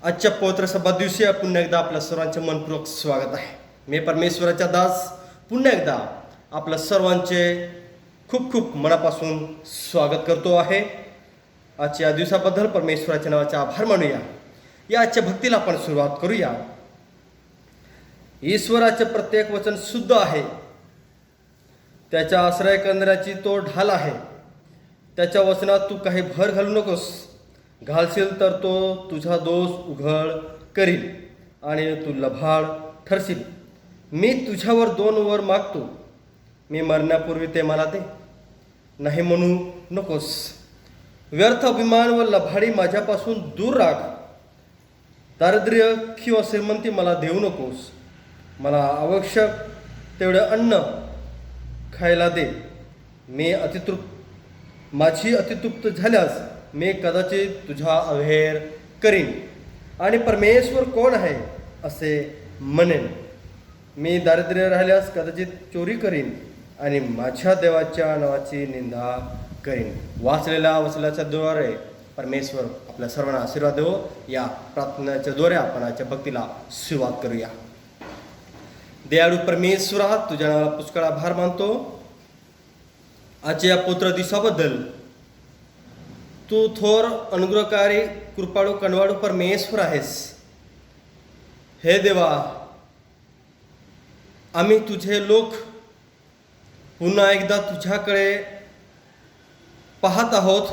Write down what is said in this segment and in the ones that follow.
आजच्या पवित्र सभा दिवशी पुन्हा एकदा आपल्या सर्वांचे मनपूर्वक स्वागत आहे. मी परमेश्वराचा दास पुन्हा एकदा आपल्या सर्वांचे खूप खूप मनापासून स्वागत करतो आहे. आजच्या दिवसाबद्दल परमेश्वराच्या नावाचे आभार मानूया. या आजच्या भक्तीला आपण सुरुवात करूया. ईश्वराचे प्रत्येक वचन शुद्ध आहे. त्याच्या आश्रय करण्याची तो ढाल आहे. त्याच्या वचनात तू काही भर घालू नकोस. घालशील तर तो तुझा दोष उघड करील आणि तू लभाड ठरशील. मी तुझ्यावर 2 वर मागतो. मी मरण्यापूर्वी ते मला दे. नाही म्हणू नकोस. व्यर्थ अभिमान व लभाडी माझ्यापासून दूर राख. दारिद्र्य किंवा श्रीमंती मला देऊ नकोस. मला आवश्यक तेवढे अन्न खायला दे. माझी अतितृप्त झाल्यास मी कदाचित तुझा अवहेर करीन आणि परमेश्वर कोण आहे असे म्हणेन. मी दारिद्र्य राहिल्यास कदाचित चोरी करीन आणि माझ्या देवाच्या नावाची निंदा करीन. वाचलेल्या वचनाच्या द्वारे परमेश्वर आपल्या सर्वांना आशीर्वाद देवो. या प्रार्थनेच्या द्वारे आपण आजच्या भक्तीला सुरुवात करूया. दयाळू परमेश्वरा, तुझ्या नावाला पुष्कळ आभार मानतो. आजच्या या पुत्र दिवसाबद्दल तू थोर अनुग्रहकारी कृपाळू कणवाळू परमेश्वर आहेस. हे देवा, आम्ही तुझे लोक पुन्हा एकदा तुझ्याकडे पाहत आहोत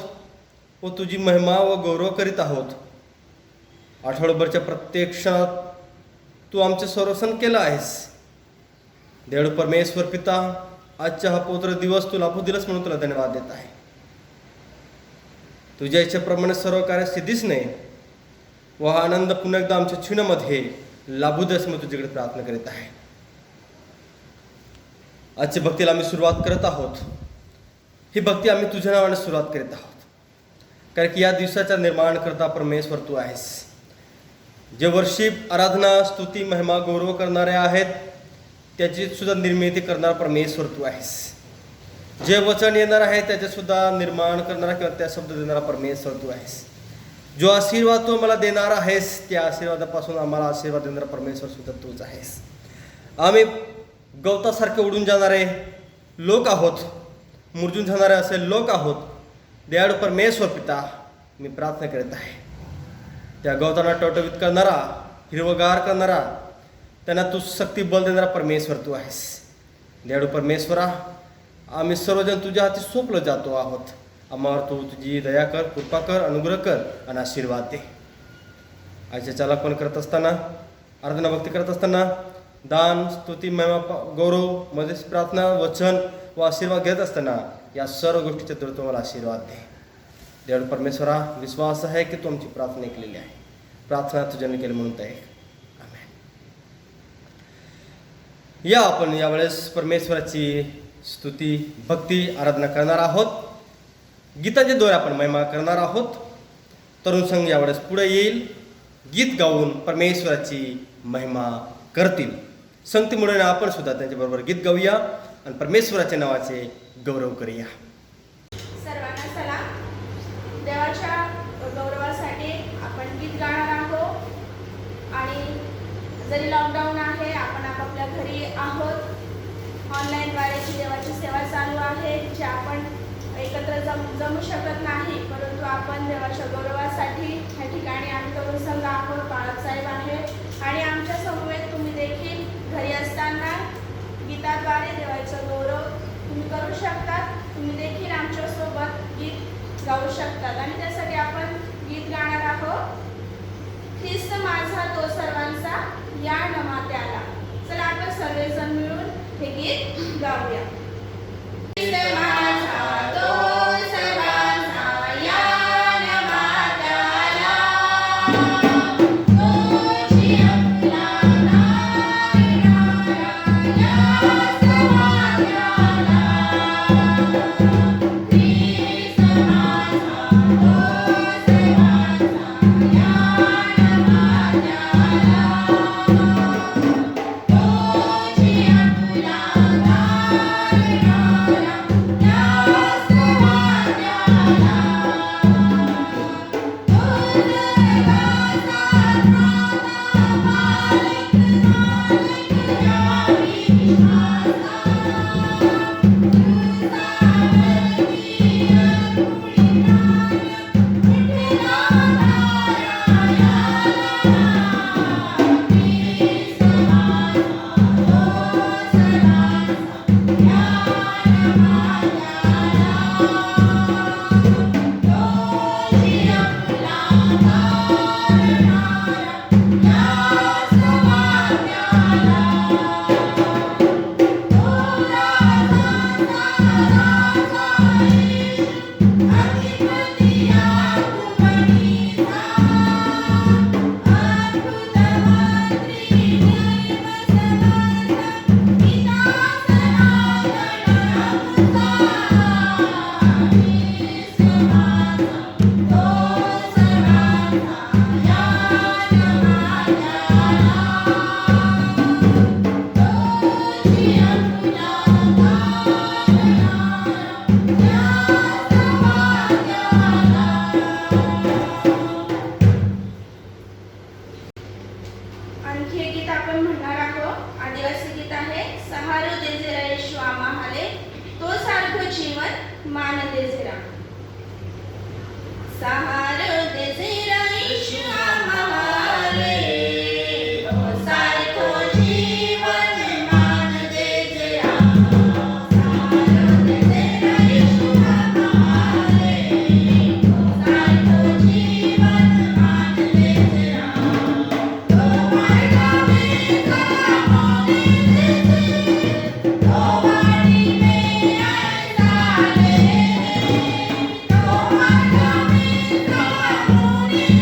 व तुझी महिमा व गौरव करीत आहोत. आठवड्याभरच्या प्रत्येक क्षणात तू आमचे संरक्षण केलं आहेस. देव परमेश्वर पिता, आजचा हा पवित्र दिवस तू लाभू दिलास म्हणून तुला धन्यवाद देत आहे. तुझ्या इच्छेप्रमाणे सर्व कार्य सिद्धीच नाही व हा आनंद पुन्हा एकदा आमच्या जीवनामध्ये लाभू देस मी तुझ्याकडे प्रार्थना करीत आहे. आजच्या भक्तीला आम्ही सुरुवात करत आहोत. ही भक्ती आम्ही तुझ्या नावाने सुरुवात करीत आहोत, कारण की या दिवसाचा निर्माण करता परमेश्वर तू आहेस. जे वर्षिप आराधना स्तुती महिमा गौरव करणारे आहेत त्याची सुद्धा निर्मिती करणारा परमेश्वर तू आहेस. जे वचन येणार आहे त्याचे सुद्धा निर्माण करणारा किंवा त्या शब्द देणारा परमेश्वर तू आहेस. जो आशीर्वाद तू मला देणार आहेस त्या आशीर्वादापासून आम्हाला आशीर्वाद देणारा परमेश्वर सुद्धा तूच आहेस. आम्ही गवतासारखे उडून जाणारे लोक आहोत, मुरजून जाणारे असे लोक आहोत. दयाळू परमेश्वर पिता, मी प्रार्थना करीत आहे त्या गवतांना टवटवीत करणारा, हिरवगार करणारा, त्यांना तू शक्ती बल देणारा परमेश्वर तू आहेस. दयाळू परमेश्वरा, आम्ही सर्वजण तुझ्या हाती सोपलं जातो आहोत. आम्हावर तू तुझी दया कर, कृपा कर, अनुग्रह कर आणि आशीर्वाद दे. आजच्या चालाकपण करत असताना, आराधना भक्ती करत असताना, दान स्तुती महिमा गौरव मध्ये प्रार्थना वचन व आशीर्वाद घेत असताना या सर्व गोष्टीच्या द्वारे तुम्हाला आशीर्वाद दे. देव परमेश्वरा, विश्वास आहे की तू आमची प्रार्थना केलेली आहे. प्रार्थना तुझ्याने केली म्हणून आहे. या आपण यावेळेस परमेश्वराची स्तुती भक्ती आराधना करणार आहोत. गीताच्या द्वारे आपण महिमा करणार आहोत. तरुण संघ यावेळेस पुढे येईल, गीत गाऊन परमेश्वराची महिमा करतील. संगतीमुळे आपण सुद्धा त्यांच्याबरोबर गीत गाऊया आणि परमेश्वराच्या नावाचे गौरव करूया. सर्वांना सलाम. देवाच्या गौरवासाठी आपण गीत गाणार आहोत. आणि जरी लॉकडाऊन आहे, आपण आपापल्या घरी आहोत. ऑनलाईनद्वारे देवाची सेवा चालू आहे, जे आपण एकत्र जमू शकत नाही, परंतु आपण देवाच्या गौरवासाठी या ठिकाणी आम्ही तरुण संघ आहोत. बाळासाहेब आहे आणि आमच्या समवेत तुम्ही देखील घरी असताना गीताद्वारे देवाचं गौरव तुम्ही करू शकतात. तुम्ही देखील आमच्यासोबत गीत गाऊ शकतात आणि त्यासाठी आपण गीत गाणार आहोत. ख्रिस्त माझा तो सर्वांचा, या नमात्याला. चला आपण सर्वजण मिळून हे गीत गाऊया. ख्रिस्त माझा तो सर्वांचा, या नमात्याला. तोची आपला नायनारा, या समात्याला. ख्रिस्त माझा तो सर्वांचा, या नमात्याला. तोची आपला नायनारा, या आणखी एक गीत आपण म्हणणार आहोत. आदिवासी गीत आहे. सहारो देजेरा येशू आम्हाले, तो सारखं जीवन मान देजेरा. सहारो देजेरा येशू आम्हाले, तो सारखं जीवन मान देजेरा. सहारो देजेरा येशू आम्हाले, तो सारखं जीवन मान देजेरा. तो मार्गा वेगळा मोने देजे, तो वाडी में आय झाले. तो मार्गा वेगळा मोने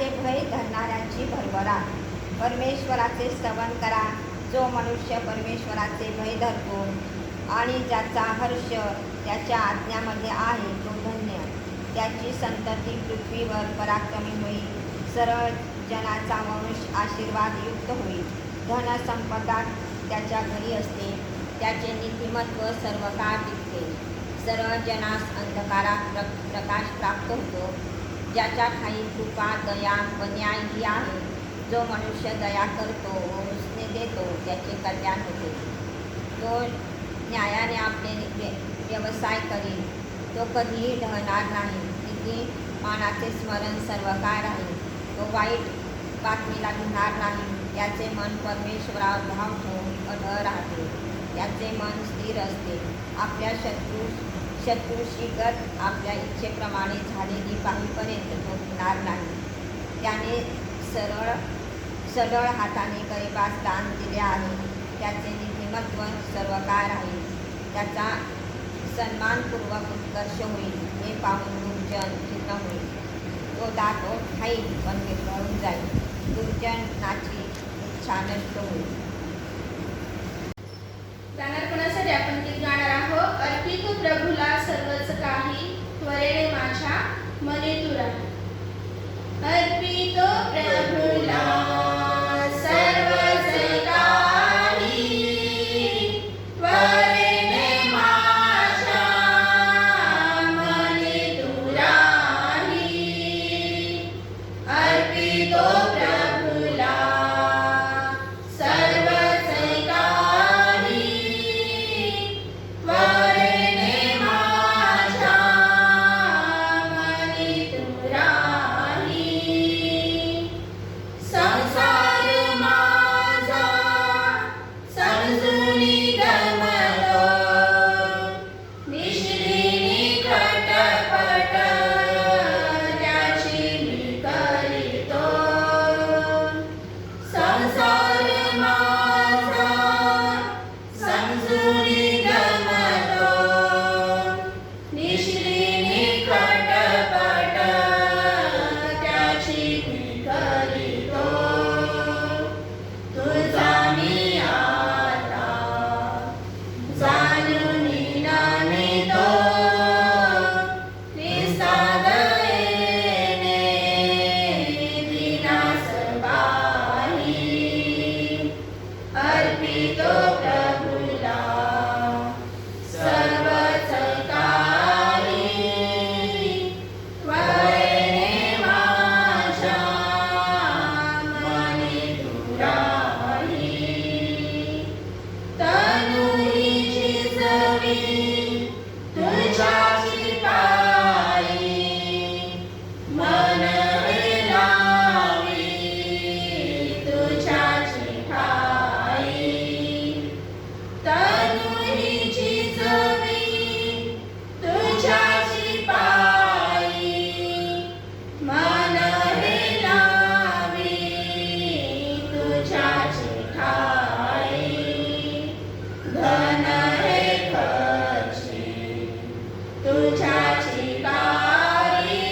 परमेश्वराचे भय धरणाऱ्यांची भरभराट. परमेश्वराचे स्तवन करा. जो मनुष्य परमेश्वराचे भय धरतो आणि ज्याचा हर्ष त्याच्या आज्ञामध्ये आहे तो धन्य. त्याची संतती पृथ्वीवर पराक्रमी होईल. सरळ जनाचा वंश आशीर्वादयुक्त होईल. धनसंपदा त्याच्या घरी असते. त्याचे नीतिमत्व सर्व काळ टिकते. सरळ जनास अंधकारात प्रकाश प्राप्त होतो. ज्याच्या ठाई कृपा दया व न्याय ही आहे. जो मनुष्य दया करतो व उसने देतो त्याचे कल्याण होते. तो न्यायाने आपले व्यवसाय करील. तो कधीही ढळणार नाही. नीतिमानाचे स्मरण सर्व काळ राहील. तो वाईट बातमीला भिणार नाही. त्याचे मन परमेश्वरावर भाव ठेवून अढळ राहते. त्याचे मन स्थिर असते. आपल्या शत्रूशी गत आपल्या इच्छेप्रमाणे झालेली पाहीपर्यंत तो भिणार नाही. त्याने सरळ हाताने गरिबास दान दिले आहे. त्याचे नीतिमत्व सर्व काळ राहील. त्याचा सन्मानपूर्वक उत्कर्ष होईल. हे पाहून दुर्जन खिन्न होईल. तो दात खाईल पण विरघळून जाईल. दुर्जनाची इच्छा नष्ट होईल. गाणार कोणासाठी आपण गीत गाणार आहोत. अर्पितो प्रभूला सर्वच काही, त्वरेने माझ्या मने तू राही. अर्पितो प्रभूला सर्वच काही, त्वरेने माझ्या मने तू राही. अर्पितो प्रभूला सर्वच काही, त्वरेने माझ्या मने तू राही. संसार माझा समजूनी गमलो, निश्चिनी खटपट त्याची मी करीतो. संसार माझा समजूनी गमलो, निश्चिनी खटपट त्याची मी करीतो. तुझा मी आता जाणून नामितो. निस्तार येणे दिनास पाही. अर्पितो प्रभूला सर्वच काही, त्वरेने माझ्या मने तू राही. तनु हिची जमी तुझ्याची पायी, मन हे लावी तुझ्याची ठाई. तनु हिची जमी तुझ्याची पायी, मन हे लावी तुझ्याची ठाई. धन हे खर्ची तुझ्याची कारी,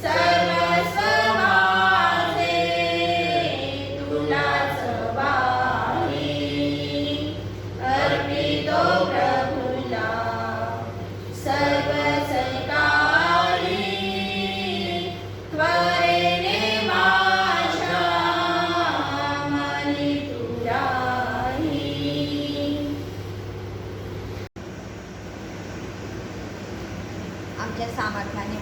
सर्वस्व माझे तुलाच वाही. अर्पितो प्रभूला सर्वच काही, त्वरेने माझ्या मने तू राही. आमच्या सामर्थ्याने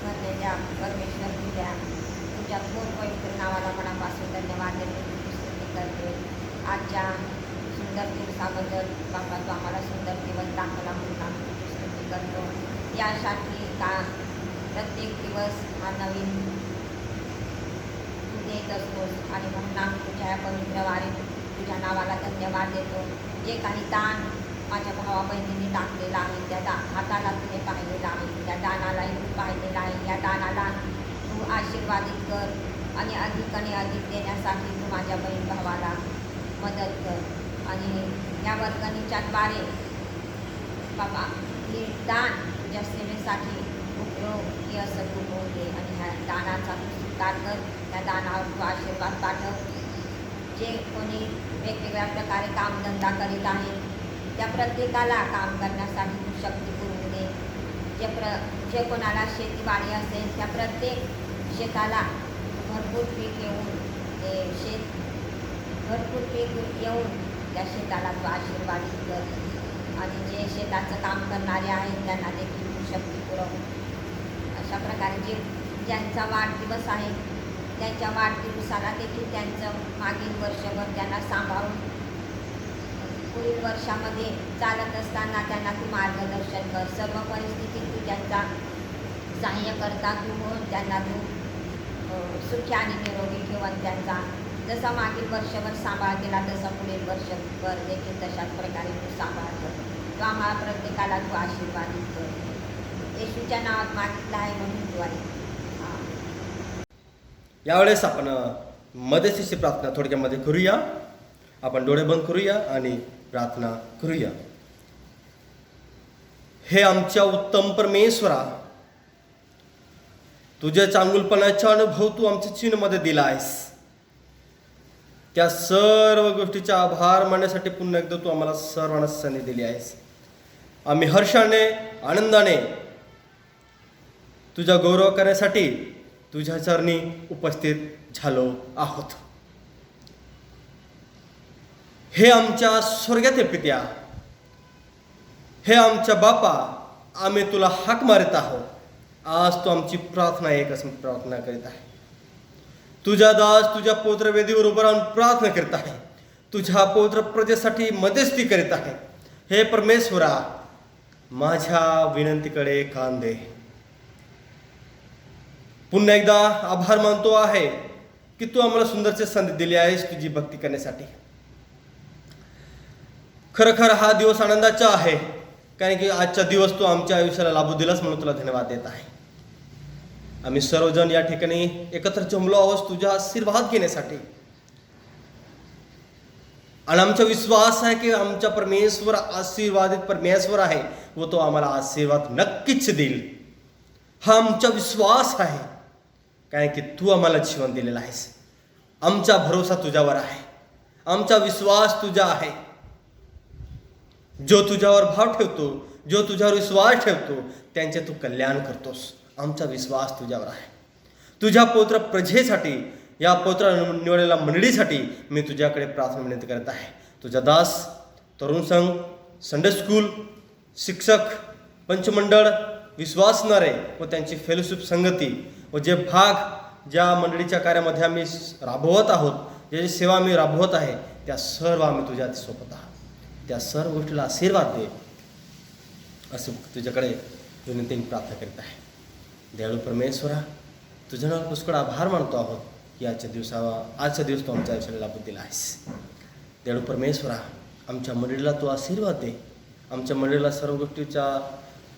भरलेल्या परमेश्वर तुझ्या थोर पवित्र नावाला मनापासून धन्यवाद देतो. तुझी स्तुती करते. आजच्या सुंदर दिवसाबद्दल बाबा तू आम्हाला सुंदर दिवस दाखवला म्हणून आम्ही तुझी स्तुती करतो. यासाठी का प्रत्येक दिवस हा नवीन तू देत असतोस आणि म्हणून आम्ही तुझ्या पवित्र वारी तुझ्या नावाला धन्यवाद देतो. जे काही दान माझ्या भावा बहिणींनी टाकलेलं आहे, त्या हाताला तुझे पाहिलेलं आहे, त्या दानालाही तू पाहिलेलं आहे. या दानाला तू आशीर्वादित कर आणि अधिक आणि अधिक देण्यासाठी तू माझ्या बहीण भावाला मदत कर. आणि या वर्गणीच्या द्वारे बाबा हे दान तुझ्या सेवेसाठी उपयोगी असं तू होऊ दे आणि ह्या दानाचा तू स्वीकार कर. त्या दानावर तू आशीर्वाद पाठव. जे कोणी वेगवेगळ्या प्रकारे कामधंदा करीत आहे त्या प्रत्येकाला काम करण्यासाठी तू शक्ती पुरवू दे. जे कोणाला शेतीवाडी असेल त्या प्रत्येक शेताला भरपूर पीक येऊन भरपूर पीक येऊन त्या शेताला तू आशीर्वादित कर. आणि जे शेताचं काम करणारे आहेत त्यांना देखील तू शक्ती पुरव. अशा प्रकारे ज्यांचा वाढदिवस आहे त्यांच्या वाढदिवसाला देखील त्यांचं मागील वर्षभर त्यांना सांभाळून पुढील वर्षामध्ये चालत असताना त्यांना तू मार्गदर्शन कर. सर्व परिस्थितीत तू त्यांचा सहाय्य करता तू होऊन त्यांना तू सुखी आणि निरोगी ठेवून त्यांचा जसा मागील वर्षभर सांभाळ केला तसा पुढील वर्षभर देखील तशाच प्रकारे तू सांभाळ कर. तू आम्हाला प्रत्येकाला तू आशीर्वादित कर. येशूच्या नावात मागितलं आहे म्हणून तू आहे. यावेळेस आपण मध्यस्थीची प्रार्थना थोडक्यामध्ये करूया. आपण डोळे बंद करूया आणि प्रार्थना करूया. हे आमच्या उत्तम परमेश्वरा, तुझ्या चांगुलपणाचा अनुभव तू आमच्या चिन्हमध्ये दिला आहेस. त्या सर्व गोष्टीचा आभार मानण्यासाठी पुन्हा एकदा तू आम्हाला सर्वांना संधी दिली आहेस. आम्ही हर्षाने आनंदाने तुझा गौरव करण्यासाठी तुझ्या चरणी उपस्थित झालो आहोत. हे आमच्या स्वर्गातील पित्या, हे आमच्या बापा, आम्ही तुला हाक मारित आहोत. आज तू आमची प्रार्थना एकच प्रार्थना करीत आहे. तुझा दास तुझ्या पवित्र वेदीवर उभं राहून प्रार्थना करीत आहे. तुझ्या पवित्र प्रजेसाठी मध्यस्थी करीत आहे. हे परमेश्वरा, माझ्या विनंतीकडे कान दे. पुन्हा एकदा आभार मानतो आहे की तू आम्हाला सुंदरची संधी दिली आहेस तुझी भक्ती करण्यासाठी. खरखर हा दिवस आनंदाचा आहे, कारण की आजचा दिवस तू आमच्या आयुष्याला लाभू दिलास म्हणून तुला धन्यवाद देत आहे. आम्ही सर्वजण या ठिकाणी एकत्र जमलो आहोत तुझा आशीर्वाद घेण्यासाठी. आणि आमचा विश्वास आहे की आमचा परमेश्वर आशीर्वादित परमेश्वर आहे व तो आम्हाला आशीर्वाद नक्कीच देईल. हा आमचा विश्वास आहे, कारण की तू आम्हाला जीवन दिलेलं आहेस. आमचा भरोसा तुझ्यावर आहे, आमचा विश्वास तुझा आहे. जो तुझ्यावर भाव ठेवतो, जो तुझ्यावर विश्वास ठेवतो त्यांचे तू कल्याण करतोस. आमचा विश्वास तुझ्यावर आहे. तुझ्या पवित्र प्रजेसाठी, या पवित्र निवडलेल्या मंडळीसाठी मी तुझ्याकडे प्रार्थना विनंती करत आहे. तुझा दास, तरुण संघ, संडे स्कूल, शिक्षक, पंचमंडळ, विश्वासणारे व त्यांची फेलोशिप संगती व जे भाग ज्या मंडळीच्या कार्यामध्ये आम्ही राबवत आहोत, ज्याची सेवा आम्ही राबवत आहे, त्या सर्व आम्ही तुझ्या हाती सोपत आहोत. त्या सर्व गोष्टीला आशीर्वाद दे असं तुझ्याकडे विनंतीने प्रार्थना करीत आहे. दयाळू परमेश्वरा, तुझ्या नावावर पुष्कळ आभार मानतो आहोत की आजच्या दिवस तू आमच्या आयुष्याला लाभून दिला आहेस. दयाळू परमेश्वरा, आमच्या मंडळीला तू आशीर्वाद दे. आमच्या मंडळीला सर्व गोष्टीचा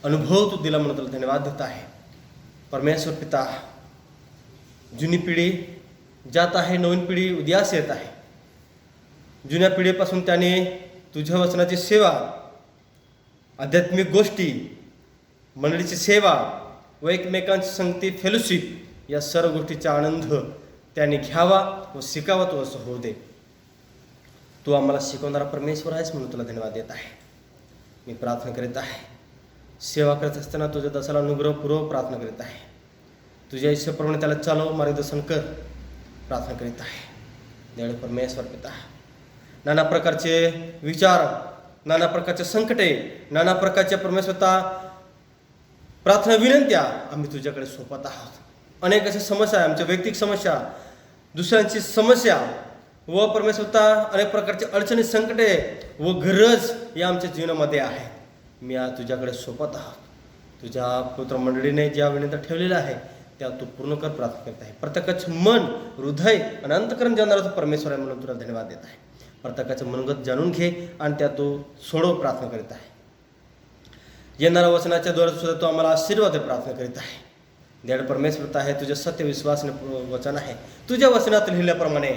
अनुभव तू दिला म्हणून तुला धन्यवाद देत आहे. परमेश्वर पिता, जुनी पिढी जात आहे, नवीन पिढी उदयास येत आहे. जुन्या पिढीपासून त्याने तुझ्या वचनाची सेवा, आध्यात्मिक गोष्टी, मंडळीची सेवा व एकमेकांची संगती, फेलोशिप या सर्व गोष्टीचा आनंद त्याने घ्यावा व शिकावा. तो असं होऊ दे. तू आम्हाला शिकवणारा परमेश्वर आहेस म्हणून तुला धन्यवाद देत आहे. मी प्रार्थना करीत आहे, सेवा करत असताना तुझ्या दासाला अनुग्रहपूर्वक प्रार्थना करीत आहे. तुझ्या इच्छेप्रमाणे त्याला चालव, मार्गदर्शन कर, प्रार्थना करीत आहे. दयाळू परमेश्वर पिता, नाना प्रकारचे विचार, नाना प्रकारचे संकटे, नाना प्रकारच्या परमेश्वरता प्रार्थना विनंत्या आम्ही तुझ्याकडे सोपत आहोत. अनेक अशा समस्या आहे, आमच्या वैयक्तिक समस्या, दुसऱ्यांची समस्या व परमेश्वरता अनेक प्रकारचे अडचणी, संकटे व गरज या आमच्या जीवनामध्ये आहेत. मी आज तुझ्याकडे सोपत आहोत. तुझ्या पवित्र मंडळीने ज्या विनंत्या ठेवलेल्या आहे त्या तू पूर्ण कर, प्रार्थना करत आहे. प्रत्येकाचं मन, हृदय आणि अंतःकरण जाणणारा तू परमेश्वर आहे म्हणून तुला धन्यवाद देत आहे. प्रत्येकाचं मनोगत जाणून घे आणि त्या तू सोडव, प्रार्थना करीत आहे. येणाऱ्या वचनाच्या द्वारे सुद्धा तू आम्हाला आशीर्वाद प्रार्थना करीत आहे. दयाळू परमेश्वर आहे, तुझ्या सत्य विश्वासने वचन आहे. तुझ्या वचनात लिहिल्याप्रमाणे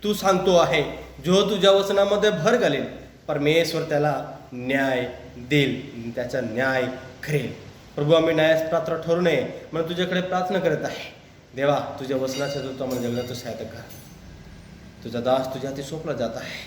तू सांगतो आहे, जो तुझ्या वचनामध्ये भर घालेल परमेश्वर त्याला न्याय देईल, त्याचा न्याय करेल. प्रभू, आम्ही न्यायास पात्र ठरू नये म्हणून तुझ्याकडे प्रार्थना करत आहे. देवा, तुझ्या वचनाच्या जो आम्हाला जगण्याचं सहाय्य कर. तुझा दास तुझ्या हाती सोपला जात आहे.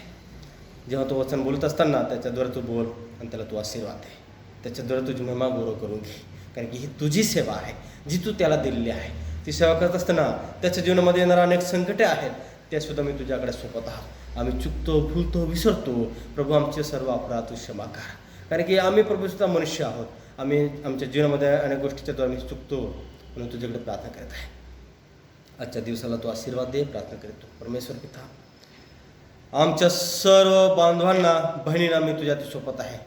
जेव्हा तो वचन बोलत असताना त्याच्याद्वारे तू बोल आणि त्याला तू आशीर्वाद दे. त्याच्याद्वारे तुझी महिमा गौरव करून घे, कारण की ही तुझी सेवा आहे जी तू त्याला दिलेली आहे. ती सेवा करत असताना त्याच्या जीवनामध्ये येणाऱ्या अनेक संकटे आहेत, ते सुद्धा मी तुझ्याकडे सोपत आहोत. आम्ही चुकतो, भूलतो, विसरतो. प्रभू, आमचे सर्व अपराध तू क्षमा कर, कारण की आम्ही प्रभू सुद्धा मनुष्य आहोत. आम्ही आमच्या जीवनामध्ये अनेक गोष्टीच्या द्वारे आम्ही चुकतो, म्हणून तुझ्याकडे प्रार्थना करत आहे. आजच्या दिवसाला तू आशीर्वाद दे, प्रार्थना करतो. परमेश्वर पिता, आमच्या सर्व बांधवांना, बहिणींना मी तुझ्या हाती सोपत आहे.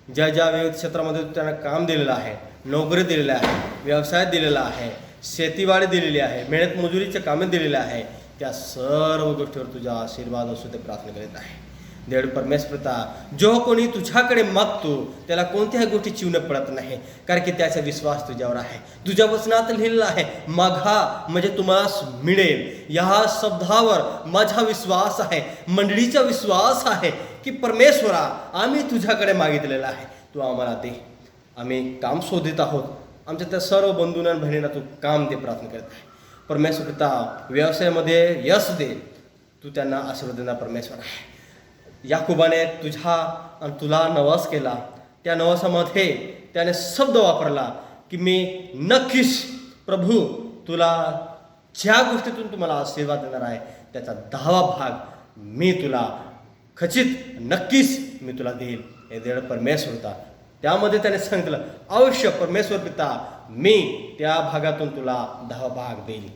ज्या ज्या विविध क्षेत्रामध्ये तू त्यांना काम दिलेलं आहे, नोकरी दिलेलं आहे, व्यवसाय दिलेला आहे, शेतीवाडी दिलेली आहे, मेहनत मजुरीचे कामे दिलेले आहे, त्या सर्व गोष्टीवर तुझा आशीर्वाद असू ते प्रार्थना करीत आहे. देव परमेश्वर पिता, जो कोणी तुझ्याकडे मागतो त्याला कोणत्याही गोष्टी चिवणे पडत नाही, कारण की त्याचा विश्वास तुझ्यावर आहे. तुझ्या वचनात लिहिलेलं आहे, मागा म्हणजे तुम्हाला मिळेल. या शब्दावर माझा विश्वास आहे, मंडळीचा विश्वास आहे की परमेश्वरा, आम्ही तुझ्याकडे मागितलेलं आहे, तू आम्हाला दे. आम्ही काम शोधित आहोत, आमच्या त्या सर्व बंधूंना आणि बहिणींना तू काम दे, प्रार्थना करत आहे. परमेश्वर पिता, व्यवसायामध्ये यश दे, तू त्यांना आशीर्वाद देणार परमेश्वर आहे. याकोबाने तुझ्या आणि तुला नवास केला, त्या नवासामध्ये त्याने शब्द वापरला की मी नक्कीच प्रभू तुला ज्या गोष्टीतून तुम्हाला आशीर्वाद देणार आहे त्याचा 10वा भाग मी तुला खचित नक्कीच मी तुला देईल. हे देव परमेश्वर होता. त्यामध्ये त्याने सांगितलं, अवश्य परमेश्वर पिता, मी त्या भागातून तुला 10वा भाग देईल.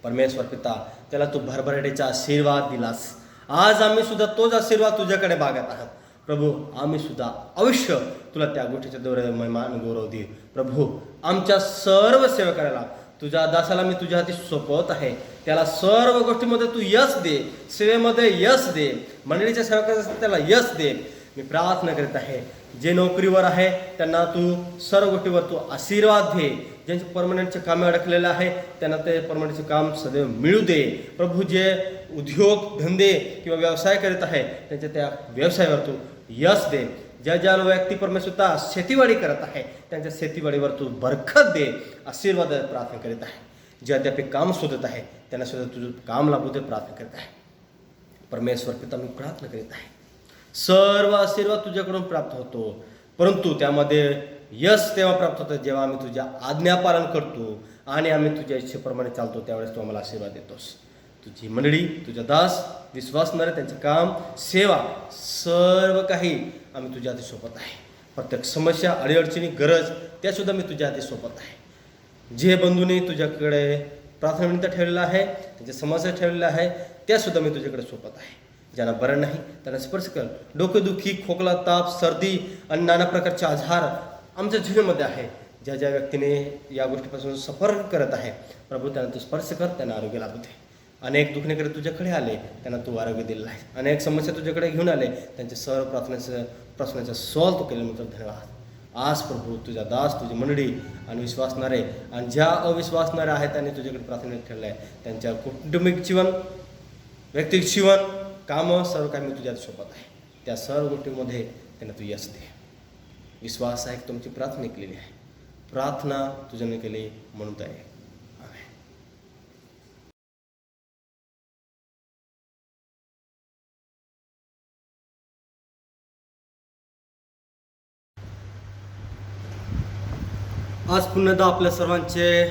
परमेश्वर पिता, त्याला तू भरभराटीचा आशीर्वाद दिलास. आज आम्ही सुद्धा तोच आशीर्वाद तुझ्याकडे मागत आहोत. प्रभू, आम्ही सुद्धा अवश्य तुला त्या गोष्टीच्या द्वारे महिमा आणि गौरव दे. प्रभू, आमच्या सर्व सेवकाला, तुझ्या दासाला मी तुझ्या हाती सोपवत आहे. त्याला सर्व गोष्टीमध्ये तू यश दे, सेवेमध्ये यश दे, मंडळीच्या सेवकाला त्याला यश दे. मी प्रार्थना करीत आहे, जे नोकरीवर आहे त्यांना तू सर्व गोष्टीवर तू आशीर्वाद दे. ज्यांचे परमनंटचे कामे अडकलेले आहे त्यांना ते परमनंटचे काम सदैव मिळू दे. प्रभू, जे उद्योग धंदे किंवा व्यवसाय करीत आहे त्यांच्या त्या व्यवसायावर तू यश दे. ज्या ज्या व्यक्ती परमेश्वरता शेतीवाडी करत आहे त्यांच्या शेतीवाडीवर तू बरकत दे, आशीर्वाद प्रार्थना करीत आहे. जे अद्याप काम शोधत आहे त्यांना सुद्धा तुझं काम लाभू दे, प्रार्थना करीत आहे. परमेश्वर पिता, मी प्रार्थना करीत आहे, सर्व आशीर्वाद तुझ्याकडून प्राप्त होतो, परंतु त्यामध्ये यश तेव्हा प्राप्त होतं जेव्हा आम्ही तुझ्या आज्ञा पालन करतो आणि आम्ही तुझ्या इच्छेप्रमाणे चालतो, त्यावेळेस तू आम्हाला आशीर्वाद देतोस. तुझी मंडळी, तुझा दास विश्वासणारे, त्यांचे काम, सेवा, सर्व काही आम्ही तुझ्या हाती सोपत आहे. प्रत्येक समस्या, अडीअडचणी, गरज, त्यासुद्धा मी तुझ्या हाती सोपत आहे. जे बंधूंनी तुझ्याकडे प्रार्थनाविनंती ठेवलेला आहे, त्यांच्या समस्या ठेवलेल्या आहे, त्यासुद्धा मी तुझ्याकडे सोपत आहे. ज्यांना बरं नाही त्यांना स्पर्श कर. डोकेदुखी, खोकला, ताप, सर्दी आणि नाना प्रकारचे आजार आमच्या जीवनामध्ये आहे. ज्या ज्या व्यक्तीने या गोष्टीपासून सफर करत आहे, प्रभू त्यांना तू स्पर्श कर, त्यांना आरोग्य लाभू दे. अनेक दुखणेकडे तुझ्याकडे आले, त्यांना तू आरोग्य दिलेलं आहे. अनेक समस्या तुझ्याकडे घेऊन आले, त्यांच्या सर्व प्रश्नाचा सॉल्व तू केल्यानंतर धन्यवाद. आज प्रभू, तुझा दास, तुझी मंडळी आणि विश्वासणारे आणि ज्या अविश्वासणारे आहेत त्यांनी तुझ्याकडे प्रार्थना ठेवलं आहे, त्यांच्या कौटुंबिक जीवन, व्यक्तिगत जीवन, कामं, सर्व काही मी तुझ्या सोबत आहे. त्या सर्व गोष्टींमध्ये त्यांना तू यश दे. विश्वास आहे की तुमची प्रार्थना केलेली आहे. प्रार्थना तुझ्याने केली म्हणून आहे. आज पुन्हा आपल्या सर्वांचे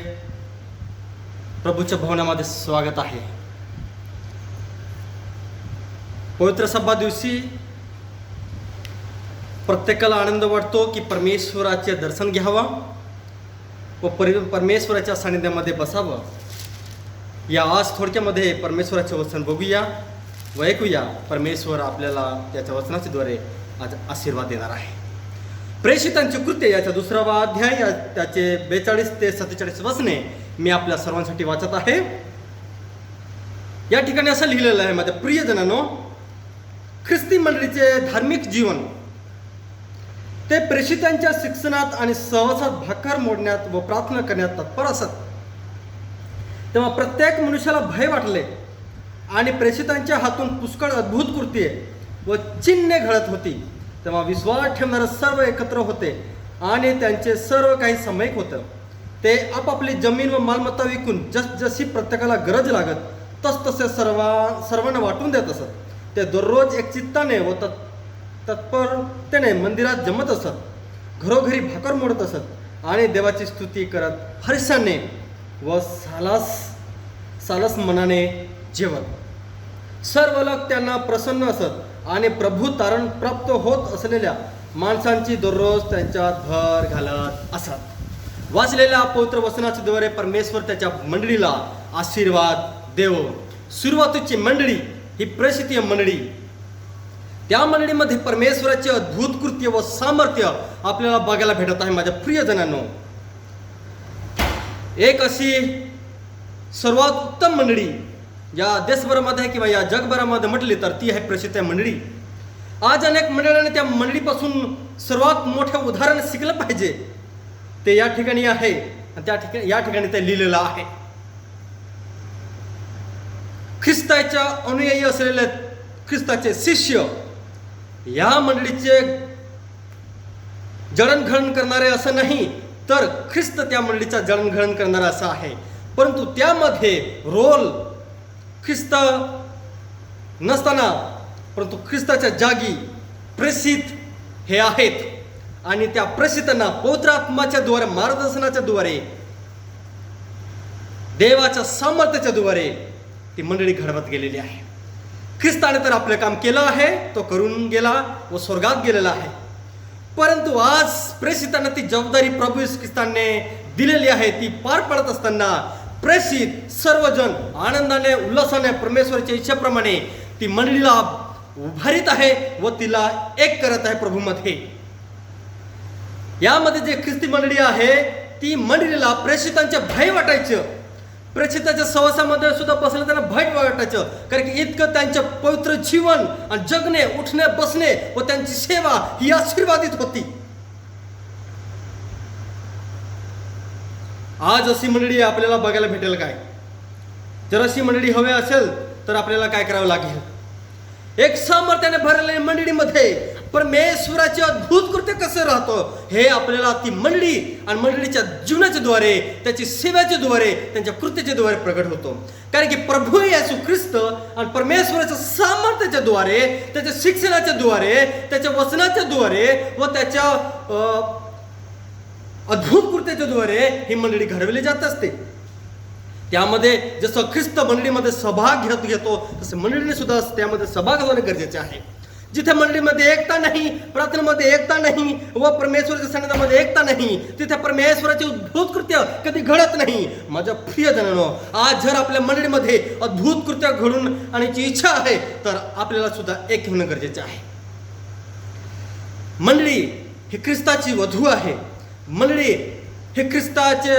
प्रभूच्या भवनामध्ये स्वागत आहे. पवित्र सभा दिवशी प्रत्येकाला आनंद वाटतो की परमेश्वराचे दर्शन घ्यावं व परमेश्वराच्या सानिध्यामध्ये बसावं. या आज थोडक्यामध्ये परमेश्वराचे वचन बघूया व ऐकूया. परमेश्वर आपल्याला त्याच्या वचनाच्या द्वारे आज आशीर्वाद देणार आहे. प्रेषितांची कृत्य याचा 2वा अध्याय, त्याचे 42 ते 47 वचने मी आपल्या सर्वांसाठी वाचत आहे. या ठिकाणी असं लिहिलेलं आहे, माझ्या प्रियजनांनो, ख्रिस्ती मंडळीचे धार्मिक जीवन ते प्रेषितांच्या शिक्षणात आणि सहवासात भाकर मोडण्यात व प्रार्थना करण्यात तत्पर असत. तेव्हा प्रत्येक मनुष्याला भय वाटले आणि प्रेषितांच्या हातून पुष्कळ अद्भुत कृत्ये व चिन्हे घडत होती. तेव्हा विश्वास ठेवणारे सर्व एकत्र होते आणि त्यांचे सर्व काही सामायिक होतं. ते आपापली जमीन व मालमत्ता विकून जशी प्रत्येकाला गरज लागत तसतसे सर्वांना वाटून देत असत. ते दररोज एकचित्ताने व तत्परतेने मंदिरात जमत असत, घरोघरी भाकर मोडत असत आणि देवाची स्तुती करत हर्षाने व सालस मनाने जेवत. सर्व लोक त्यांना प्रसन्न असत आणि प्रभू तारण प्राप्त होत असलेल्या माणसांची दररोज त्यांच्यात भर घालत असत. वाचलेल्या पवित्र वचनाच्या द्वारे परमेश्वर त्याच्या मंडळीला आशीर्वाद देव. सुरुवातीची मंडळी ही प्रेषितीय मंडळी. त्या मंडळीमध्ये परमेश्वराचे अद्भुत कृत्य व सामर्थ्य आपल्याला बघायला भेटत आहे. माझ्या प्रियजनांनो, एक अशी सर्वात उत्तम मंडळी या देशभरामध्ये किंवा या जगभरामध्ये म्हटली तर ती आहे प्रेषित मंडळी. आज अनेक मंडळांनी त्या मंडळीपासून सर्वात मोठं उदाहरण शिकलं पाहिजे. ते या ठिकाणी आहे आणि या ठिकाणी ते लिहिलेलं आहे. ख्रिस्ताच्या अनुयायी असलेले ख्रिस्ताचे शिष्य या मंडळीचे जडणघडण करणारे असं नाही, तर ख्रिस्त त्या मंडळीचा जडणघडण करणारा असं आहे. परंतु त्यामध्ये रोल ख्रिस्त नसताना परंतु ख्रिस्ताच्या जागी प्रेषित हे आहेत आणि त्या प्रेषितांना पवित्र आत्म्याच्या द्वारे, मार्गदर्शनाच्या द्वारे, देवाच्या सामर्थ्याच्या द्वारे ती मंडळी घडवत गेलेली आहे. ख्रिस्ताने तर आपलं काम केलं आहे, तो करून गेला व स्वर्गात गेलेला आहे. परंतु आज प्रेषितांना ती जबाबदारी प्रभू येशू ख्रिस्ताने दिलेली आहे. ती पार पडत असताना प्रेषित सर्वजण आनंदाने, उल्हासाने, परमेश्वराच्या इच्छेप्रमाणे ती मंडळीला उभारीत आहे व तिला एक करत आहे प्रभूमध्ये. यामध्ये जे ख्रिस्ती मंडळी आहे ती मंडळीला प्रेषितांचे भय वाटायचं. प्रेषिताच्या सहवासामध्ये सुद्धा बसलं त्यांना भय वाटायचं, कारण की इतकं त्यांचं पवित्र जीवन आणि जगणे, उठणे, बसणे व त्यांची सेवा ही आशीर्वादित होती. आज अशी मंडळी आपल्याला बघायला भेटेल काय? जर अशी मंडळी हवी असेल तर आपल्याला काय करावं लागेल? एक सामर्थ्याने भरलेल्या मंडळीमध्ये परमेश्वराचे अद्भुत कृत्य कसं राहतं हे आपल्याला ती मंडळी आणि मंडळीच्या जीवनाच्या द्वारे, त्याची सेवेच्या द्वारे, त्यांच्या कृत्याच्या द्वारे प्रगट होतो. कारण की प्रभू येशू ख्रिस्त आणि परमेश्वराच्या सामर्थ्याच्या द्वारे, त्याच्या शिक्षणाच्या द्वारे, त्याच्या वचनाच्या द्वारे व त्याच्या अद्भुत कृत्याच्या द्वारे ही मंडळी घडवली जात असते. त्यामध्ये जसं ख्रिस्त मंडळीमध्ये सहभाग घेतो तसं मंडळीने सुद्धा त्यामध्ये सहभाग होणे गरजेचे आहे. जिथे मंडळीमध्ये एकता नाही, प्रार्थनेमध्ये एकता नाही व परमेश्वराच्या सन्निधानामध्ये एकता नाही, तिथे परमेश्वराचे अद्भुत कृत्य कधी घडत नाही. माझ्या प्रियजनांनो, आज जर आपल्या मंडळीमध्ये अद्भुत कृत्य घडून आणण्याची इच्छा आहे तर आपल्याला सुद्धा एक होणं गरजेचे आहे. मंडळी ही ख्रिस्ताची वधू आहे. मंडळी हे ख्रिस्ताचे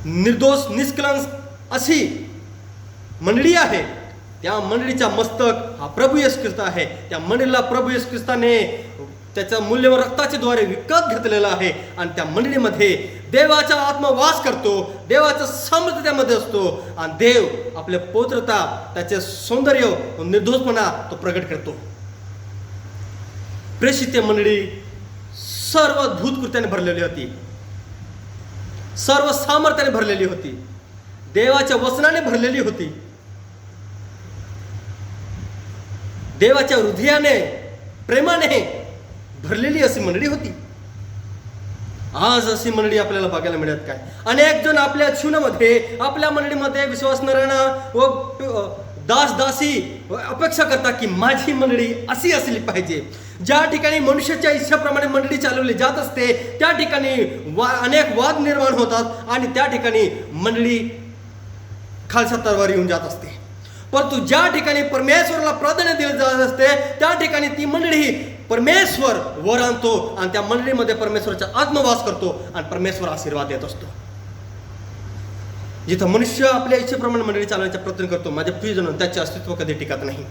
निर्दोष, निष्कलंक अशी मंडळी आहे. त्या मंडळीचा मस्तक हा प्रभू येशू ख्रिस्त आहे. त्या मंडळीला प्रभू येशू ख्रिस्ताने त्याच्या मूल्यवान रक्ताच्या द्वारे विकत घेतलेला आहे आणि त्या मंडळीमध्ये देवाचा आत्मा वास करतो, देवाचं सामर्थ्य त्यामध्ये असतो आणि देव आपल्या पवित्रता, त्याचे सौंदर्य, निर्दोषपणा तो प्रगट करतो. प्रेषित मंडळी सर्व अद्भुत कृत्याने भरलेली होती, सर्व सामर्थ्याने भरलेली होती, देवाच्या वचनाने भरलेली होती, देवाच्या हृदयाने, प्रेमाने भरलेली अशी मंडळी होती. आज अशी मंडळी आपल्याला बघायला मिळत काय? अनेक जण आपल्या जीवनामध्ये, आपल्या मंडळीमध्ये विश्वास न राहणं व दासी अपेक्षा करतात की माझी मंडळी अशी असली पाहिजे. ज्या ठिकाणी मनुष्याच्या इच्छेप्रमाणे मंडळी चालवली जात असते त्या ठिकाणी अनेक वाद निर्माण होतात आणि त्या ठिकाणी मंडळी खालच्या स्तरावर येऊन जात असते. परंतु ज्या ठिकाणी परमेश्वराला प्राधान्य दिले जात असते त्या ठिकाणी ती मंडळी परमेश्वर वर आणतो आणि त्या मंडळीमध्ये परमेश्वराचा आत्मवास करतो आणि परमेश्वर आशीर्वाद देत असतो. जिथं मनुष्य आपल्या इच्छेप्रमाणे मंडळी चालवण्याचा प्रयत्न करतो, माझ्या प्रियजन, त्याचे अस्तित्व कधी टिकत नाही.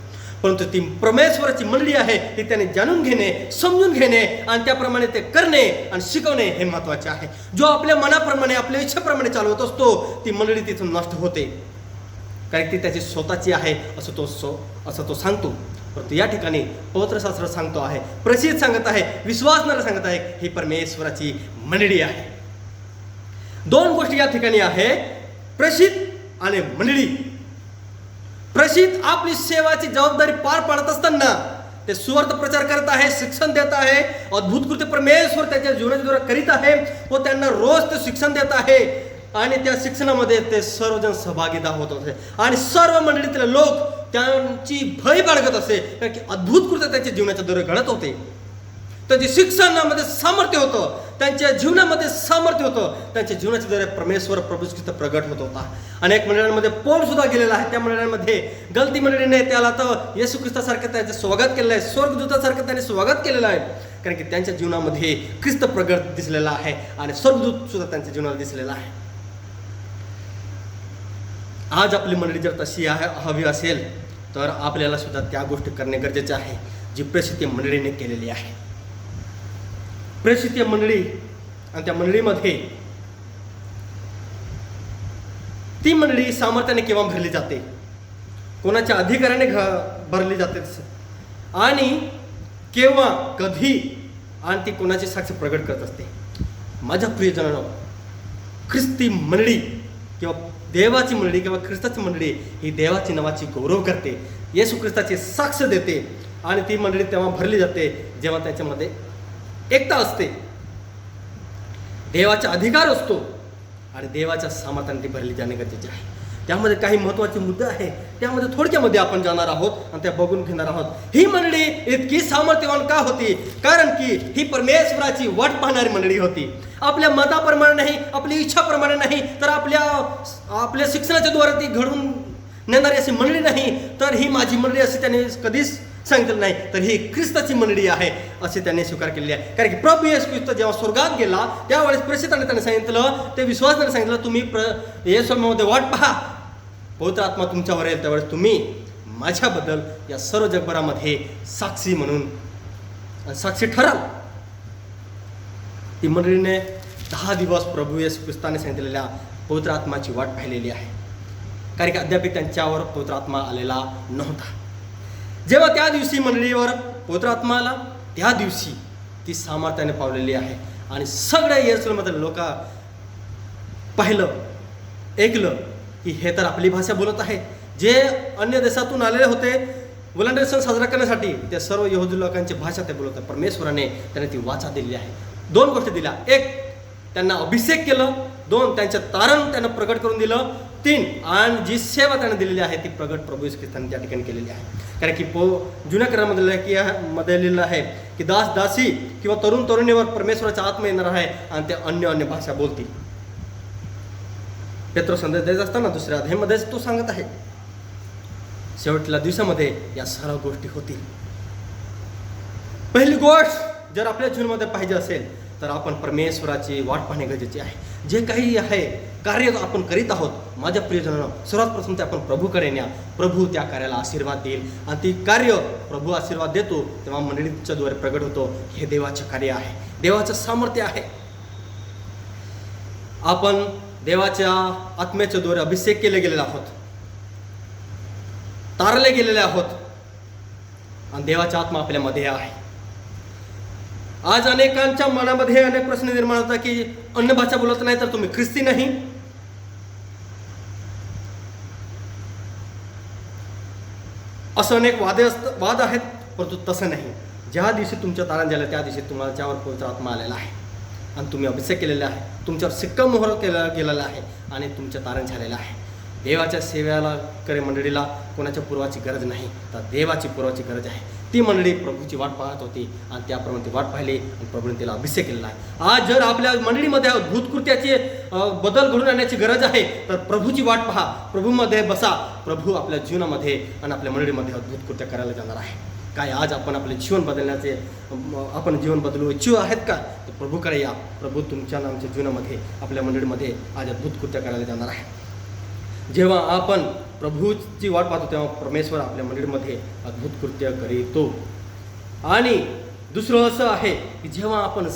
परंतु ती परमेश्वराची मंडळी आहे ती त्याने जाणून घेणे, समजून घेणे आणि त्याप्रमाणे ते करणे आणि शिकवणे हे महत्त्वाचे आहे. जो आपल्या मनाप्रमाणे, आपल्या इच्छेप्रमाणे चालवत असतो ती मंडळी तिथून नष्ट होते, कारण ती त्याची स्वतःची आहे असं तो सांगतो. परंतु या ठिकाणी पवित्रशास्त्र सांगतो आहे, प्रसिद्ध सांगत आहे, विश्वासणारा सांगत आहे, ही परमेश्वराची मंडळी आहे. दोन गोष्टी या ठिकाणी आहे, प्रेषित आणि मंडळी. प्रेषित आपली सेवाची जबाबदारी पार पाडत असताना ते सुवार्थ प्रचार करत आहे, शिक्षण देत आहे, अद्भुत कृत्य परमेश्वर त्याच्या जीवनाच्या द्वारा करीत आहे व त्यांना रोज ते शिक्षण देत आहे. आणि त्या शिक्षणामध्ये ते सर्वजण सहभागीदार होत होते आणि सर्व मंडळीतले लोक त्यांची भय बाळगत असे, कारण की अद्भुत कृत्य त्यांच्या जीवनाच्या द्वारे घडत होते. त्यांच्या शिक्षणामध्ये सामर्थ्य होतं, त्यांच्या जीवनामध्ये सामर्थ्य होतं, त्यांच्या जीवनाच्या द्वारे परमेश्वर प्रभू ख्रिस्त प्रगट होत होता. अनेक मंडळांमध्ये पौल सुद्धा गेलेला आहे. त्या मंडळांमध्ये गलती मंडळीने त्याला तर येशू ख्रिस्तासारखं त्याचं स्वागत केलेलं आहे, स्वर्गदूतासारखं त्याने स्वागत केलेलं आहे, कारण की त्यांच्या जीवनामध्ये ख्रिस्त प्रगट दिसलेला आहे आणि स्वर्गदूत सुद्धा त्यांच्या जीवनाला दिसलेला आहे. आज आपली मंडळी जर तशी हवी असेल तर आपल्याला सुद्धा त्या गोष्टी करणे गरजेचे आहे जी प्रेषित मंडळीने केलेली आहे. प्रेषित मंडळी आणि त्या मंडळीमध्ये ती मंडळी सामर्थ्याने केव्हा भरली जाते, कोणाच्या अधिकाराने भरली जाते आणि केव्हा कधी आणि ती कोणाची साक्ष प्रगट करत असते. माझ्या प्रियजनांनो, ख्रिस्ती मंडळी किंवा देवाची मंडळी किंवा ख्रिस्ताची मंडळी ही देवाची नावाची गौरव करते, येशू ख्रिस्ताची साक्ष देते आणि ती मंडळी तेव्हा भरली जाते जेव्हा त्याच्यामध्ये एकता असते, देवाचा अधिकार असतो आणि देवाच्या सामर्थ्याने ती भरली जाणे गरजेचे आहे. त्यामध्ये काही महत्त्वाचे मुद्दे आहे, त्यामध्ये थोडक्यामध्ये आपण जाणार आहोत आणि त्या बघून घेणार आहोत. ही मंडळी इतकी सामर्थ्यवान का होती? कारण की ही परमेश्वराची वाट पाहणारी मंडळी होती. आपल्या मताप्रमाणे नाही, आपली इच्छाप्रमाणे नाही, तर आपल्या शिक्षणाच्या द्वारे ती घडून नेणारी अशी मंडळी नाही, तर ही माझी मंडळी असे त्याने कधीच सांगितलं नाही, तर ही ख्रिस्ताची मंडळी आहे असे त्यांनी स्वीकार केलेली आहे. कारण की प्रभू येशू ख्रिस्त जेव्हा स्वर्गात गेला त्यावेळेस प्रेषिताने त्याने सांगितलं, ते विश्वासाने सांगितलं, तुम्ही येशूमध्ये वाट पहा, पवित्र आत्मा तुमच्यावर येईल, त्यावेळेस तुम्ही माझ्याबद्दल या सर्व जगभरामध्ये साक्षी म्हणून साक्षी ठराल. ती मंडळीने 10 दिवस प्रभू येशू ख्रिस्ताने सांगितलेल्या पवित्र आत्माची वाट पाहिलेली आहे, कारण की अद्याप त्यांच्यावर पवित्र आत्मा आलेला नव्हता. जेव्हा त्या दिवशी मंडळीवर पवित्र आत्मा आला, त्या दिवशी ती सामर्थ्याने पावलेली आहे आणि सगळ्या येरूशलेममधील लोक पाहिलं, ऐकलं की हे तर आपली भाषा बोलत आहे. जे अन्य देशातून आलेले होते वलंडर सण साजरा करण्यासाठी, त्या सर्व यहुदी लोकांची भाषा ते बोलत आहे. परमेश्वराने त्याने ती वाचा दिली आहे. 2 गोष्टी दिल्या, 1 त्यांना अभिषेक केलं, 2 त्यांचं तारण त्यांना प्रगट करून दिलं, 3 आणि जी सेवा त्यांना दिलेली आहे ती प्रगट प्रभू येशू ख्रिस्ताने त्या ठिकाणी केलेली आहे. कारण की जुन्या करारामध्ये लिहिलेलं आहे की दास दासी किंवा तरुण तरुणीवर परमेश्वराचा आत्मा येणार आहे आणि ते अन्य भाषा बोलतील. पेत्र संदेश देत असताना 2 अध्यायामध्येच तो सांगत आहे, शेवटच्या दिवसामध्ये या सर्व गोष्टी होतील. पहिली गोष्ट जर आपल्या जीवनामध्ये पाहिजे असेल तर आपण परमेश्वराची वाट पाहणे गरजेचे आहे. जे काही आहे कार्य आपण करीत आहोत, माझ्या प्रियजनांनो, सर्वात प्रथम ते आपण प्रभूकडे न्या. प्रभू त्या कार्याला आशीर्वाद देईल आणि ती कार्य प्रभू आशीर्वाद देतो तेव्हा मंडळीच्या द्वारे प्रगट होतो. हे देवाचे कार्य आहे, देवाचं सामर्थ्य आहे. आपण देवाच्या आत्म्याच्या द्वारे अभिषेक केले गेलेले आहोत, तारले गेलेले आहोत आणि देवाचा आत्मा आपल्यामध्ये आहे. आज अनेकांच्या मनामध्ये अनेक प्रश्न निर्माण होतात की अन्य भाषा बोलत नाही तर तुम्ही ख्रिस्ती नाही. असं अनेक वाद आहेत, परंतु तसं नाही. ज्या दिवशी तुमचं तारण झालं त्या दिवशी तुमच्यावर पवित्र आत्मा आलेला आहे आणि तुम्ही अभिषेक केलेला आहे, तुमच्यावर शिक्कामोहर केलेला आहे आणि तुमचं तारण झालेलं आहे. देवाच्या सेवेला करे मंडळीला कोणाच्या पूर्वाची गरज नाही, तर देवाची पूर्वाची गरज आहे. ती मंडळी प्रभूची वाट पाहत होती आणि त्याप्रमाणे ती वाट पाहिली आणि प्रभूने तिला अभिषेक केलेला आहे. आज जर आपल्या मंडळीमध्ये अद्भुत कृत्याचे बदल घडून आणण्याची गरज आहे तर प्रभूची वाट पहा, प्रभूमध्ये बसा. प्रभू आपल्या जीवनामध्ये आणि आपल्या मंडळीमध्ये अद्भुत कृत्य करायला जाणार आहे. काय आज आपण आपले जीवन बदलण्याचे आपण जीवन बदलू इच्छुक आहेत का? तर प्रभूकडे या. प्रभू तुमच्या नामच्या जीवनामध्ये आपल्या मंडळीमध्ये आज अद्भुत कृत्य करायला जाणार आहे. जेव्हा आपण प्रभूची वाट पाहतो तेव्हा परमेश्वर आपल्या मंडळीमध्ये अद्भुत कृत्य करीतो. आणि दुसरं असं आहे की जेव्हा आपण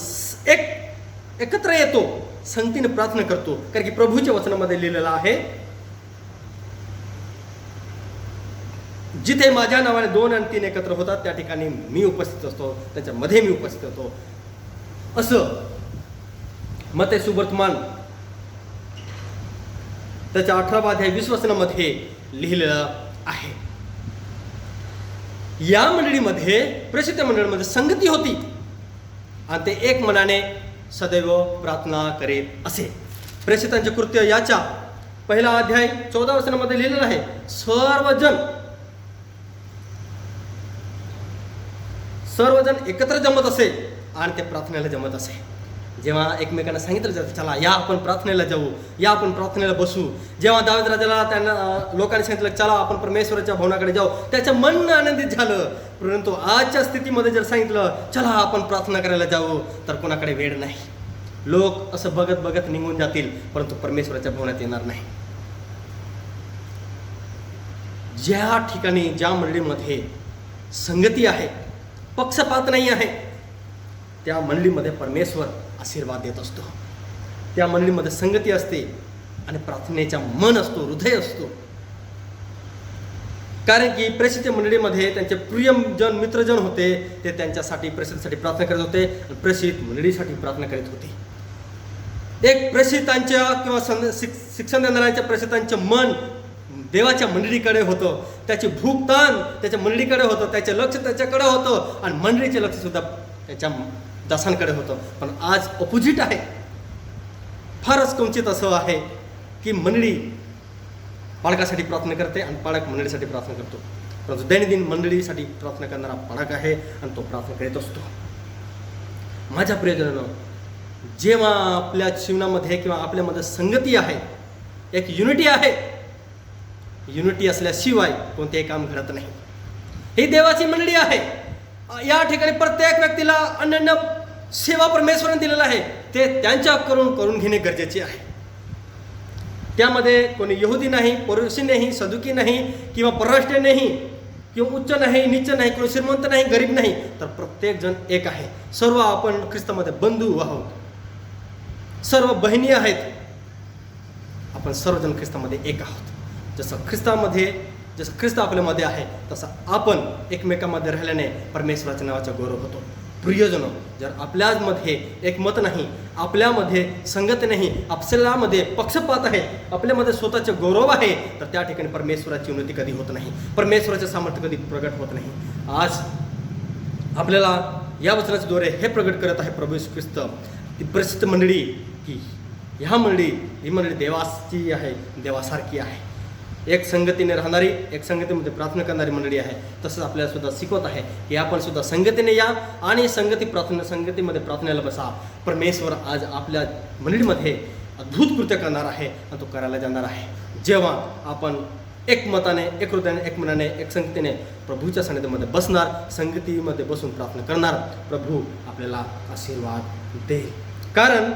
एकत्र येतो, संगतीने प्रार्थना करतो, कारण की प्रभूच्या वचनामध्ये लिहिलेलं आहे, जिथे माझ्या नावाने 2 आणि 3 एकत्र होतात त्या ठिकाणी मी उपस्थित असतो, त्याच्यामध्ये मी उपस्थित होतो. असं मत्ते सुवर्तमान त्याच्या 18 अध्याय 20 वचनामध्ये लिहिलेलं आहे. या मंडळीमध्ये, प्रेषित मंडळीमध्ये संगती होती आणि ते एक मनाने सदैव प्रार्थना करीत असे. प्रेषितांचे कृत्य याच्या 1 अध्याय 14 वचनामध्ये लिहिलेलं आहे. सर्वजण एकत्र जमत असे आणि ते प्रार्थनेला जमत असे. जेव्हा एकमेकांना सांगितलं जातं, चला या आपण प्रार्थनेला जाऊ, या आपण प्रार्थनेला बसू. जेव्हा दावीद राजाला त्यांना लोकांनी सांगितलं, चला आपण परमेश्वराच्या भवनाकडे जाऊ, त्याचं मन आनंदित झालं. परंतु आजच्या स्थितीमध्ये जर सांगितलं, चला आपण प्रार्थना करायला जाऊ, तर कोणाकडे वेळ नाही. लोक असं बघत बघत निघून जातील, परंतु परमेश्वराच्या भवनात येणार नाही. ज्या ठिकाणी, ज्या मंडळीमध्ये संगती आहे, पक्षपात नाही आहे, त्या मंडळीमध्ये परमेश्वर आशीर्वाद देत असतो. त्या मंडळीमध्ये संगती असते आणि प्रार्थनेचा मन असतो, हृदय असतो. कारण की प्रेषित मंडळीमध्ये त्यांचे प्रियजन, मित्रजन होते, ते त्यांच्यासाठी, प्रेषितसाठी प्रार्थना करत होते आणि प्रेषित मंडळीसाठी प्रार्थना करीत होते. एक प्रेषितांच्या किंवा शिक्षण देणाऱ्यांच्या प्रेषितांचे मन देवाच्या मंडळीकडे होतं, त्याची भूक ताण त्याच्या मंडळीकडे होतं, त्याचे लक्ष त्याच्याकडे होतं आणि मंडळीचे लक्ष सुद्धा त्याच्या दासांकडे होतं. पण आज ऑपोजिट आहे. फारच किंचित असं आहे की मंडळी पालकासाठी प्रार्थना करते आणि पालक मंडळीसाठी प्रार्थना करतो. परंतु दैनंदिन मंडळीसाठी प्रार्थना करणारा पालक आहे आणि तो प्रार्थना करीत असतो. माझ्या प्रियजनांनो, जेव्हा आपल्या जीवनामध्ये किंवा आपल्यामध्ये संगती आहे, एक युनिटी आहे, युनिटी असल्याशिवाय कोणतेही काम घडत नाही. ही देवाची मंडळी आहे. या ठिकाणी प्रत्येक व्यक्तीला अन्य सेवा परमेश्वराने दिलेलं आहे, ते त्यांच्याकडून घेणे गरजेचे आहे. त्यामध्ये कोणी यहुदी नाही, परुषी नाही, सदुकी नाही किंवा परराष्ट्रीय नाही किंवा उच्च नाही, नीच नाही, कोणी श्रीमंत नाही, गरीब नाही, तर प्रत्येक जण एक आहे. सर्व आपण ख्रिस्तामध्ये बंधू आहोत, सर्व बहिणी आहेत. आपण सर्वजण ख्रिस्तामध्ये एक आहोत. जसं ख्रिस्त आपल्यामध्ये आहे, तसं आपण एकमेकांमध्ये राहिल्याने परमेश्वराच्या नावाचा गौरव होतो. प्रियजनो, जर आपल्यामध्ये एकमत नाही, आपल्यामध्ये संगत नाही, आपल्यामध्ये पक्षपात आहे, आपल्यामध्ये स्वतःचे गौरव आहे, तर त्या ठिकाणी परमेश्वराची उन्नती कधी होत नाही, परमेश्वराचे सामर्थ्य कधी प्रगट होत नाही. आज आपल्याला या वचनाच्या द्वारे हे प्रगट करत आहे प्रभू येशू ख्रिस्त, ती प्रसिद्ध मंडळी, की ही मंडळी देवाची आहे, देवासारखी आहे. एक संगतीने राहणारी, एक संगतीमध्ये प्रार्थना करणारी मंडळी आहे. तसंच आपल्याला सुद्धा शिकवत आहे की आपण सुद्धा संगतीने या आणि संगतीमध्ये प्रार्थनेला बसा. परमेश्वर आज आपल्या मंडळीमध्ये अद्भुत कृत्य करणार आहे आणि तो करायला जाणार आहे. जेव्हा आपण एकमताने, एक हृदयाने, एक मनाने, एक संगतीने प्रभूच्या सानिध्यामध्ये बसणार, संगतीमध्ये बसून प्रार्थना करणार, प्रभू आपल्याला आशीर्वाद देईल. कारण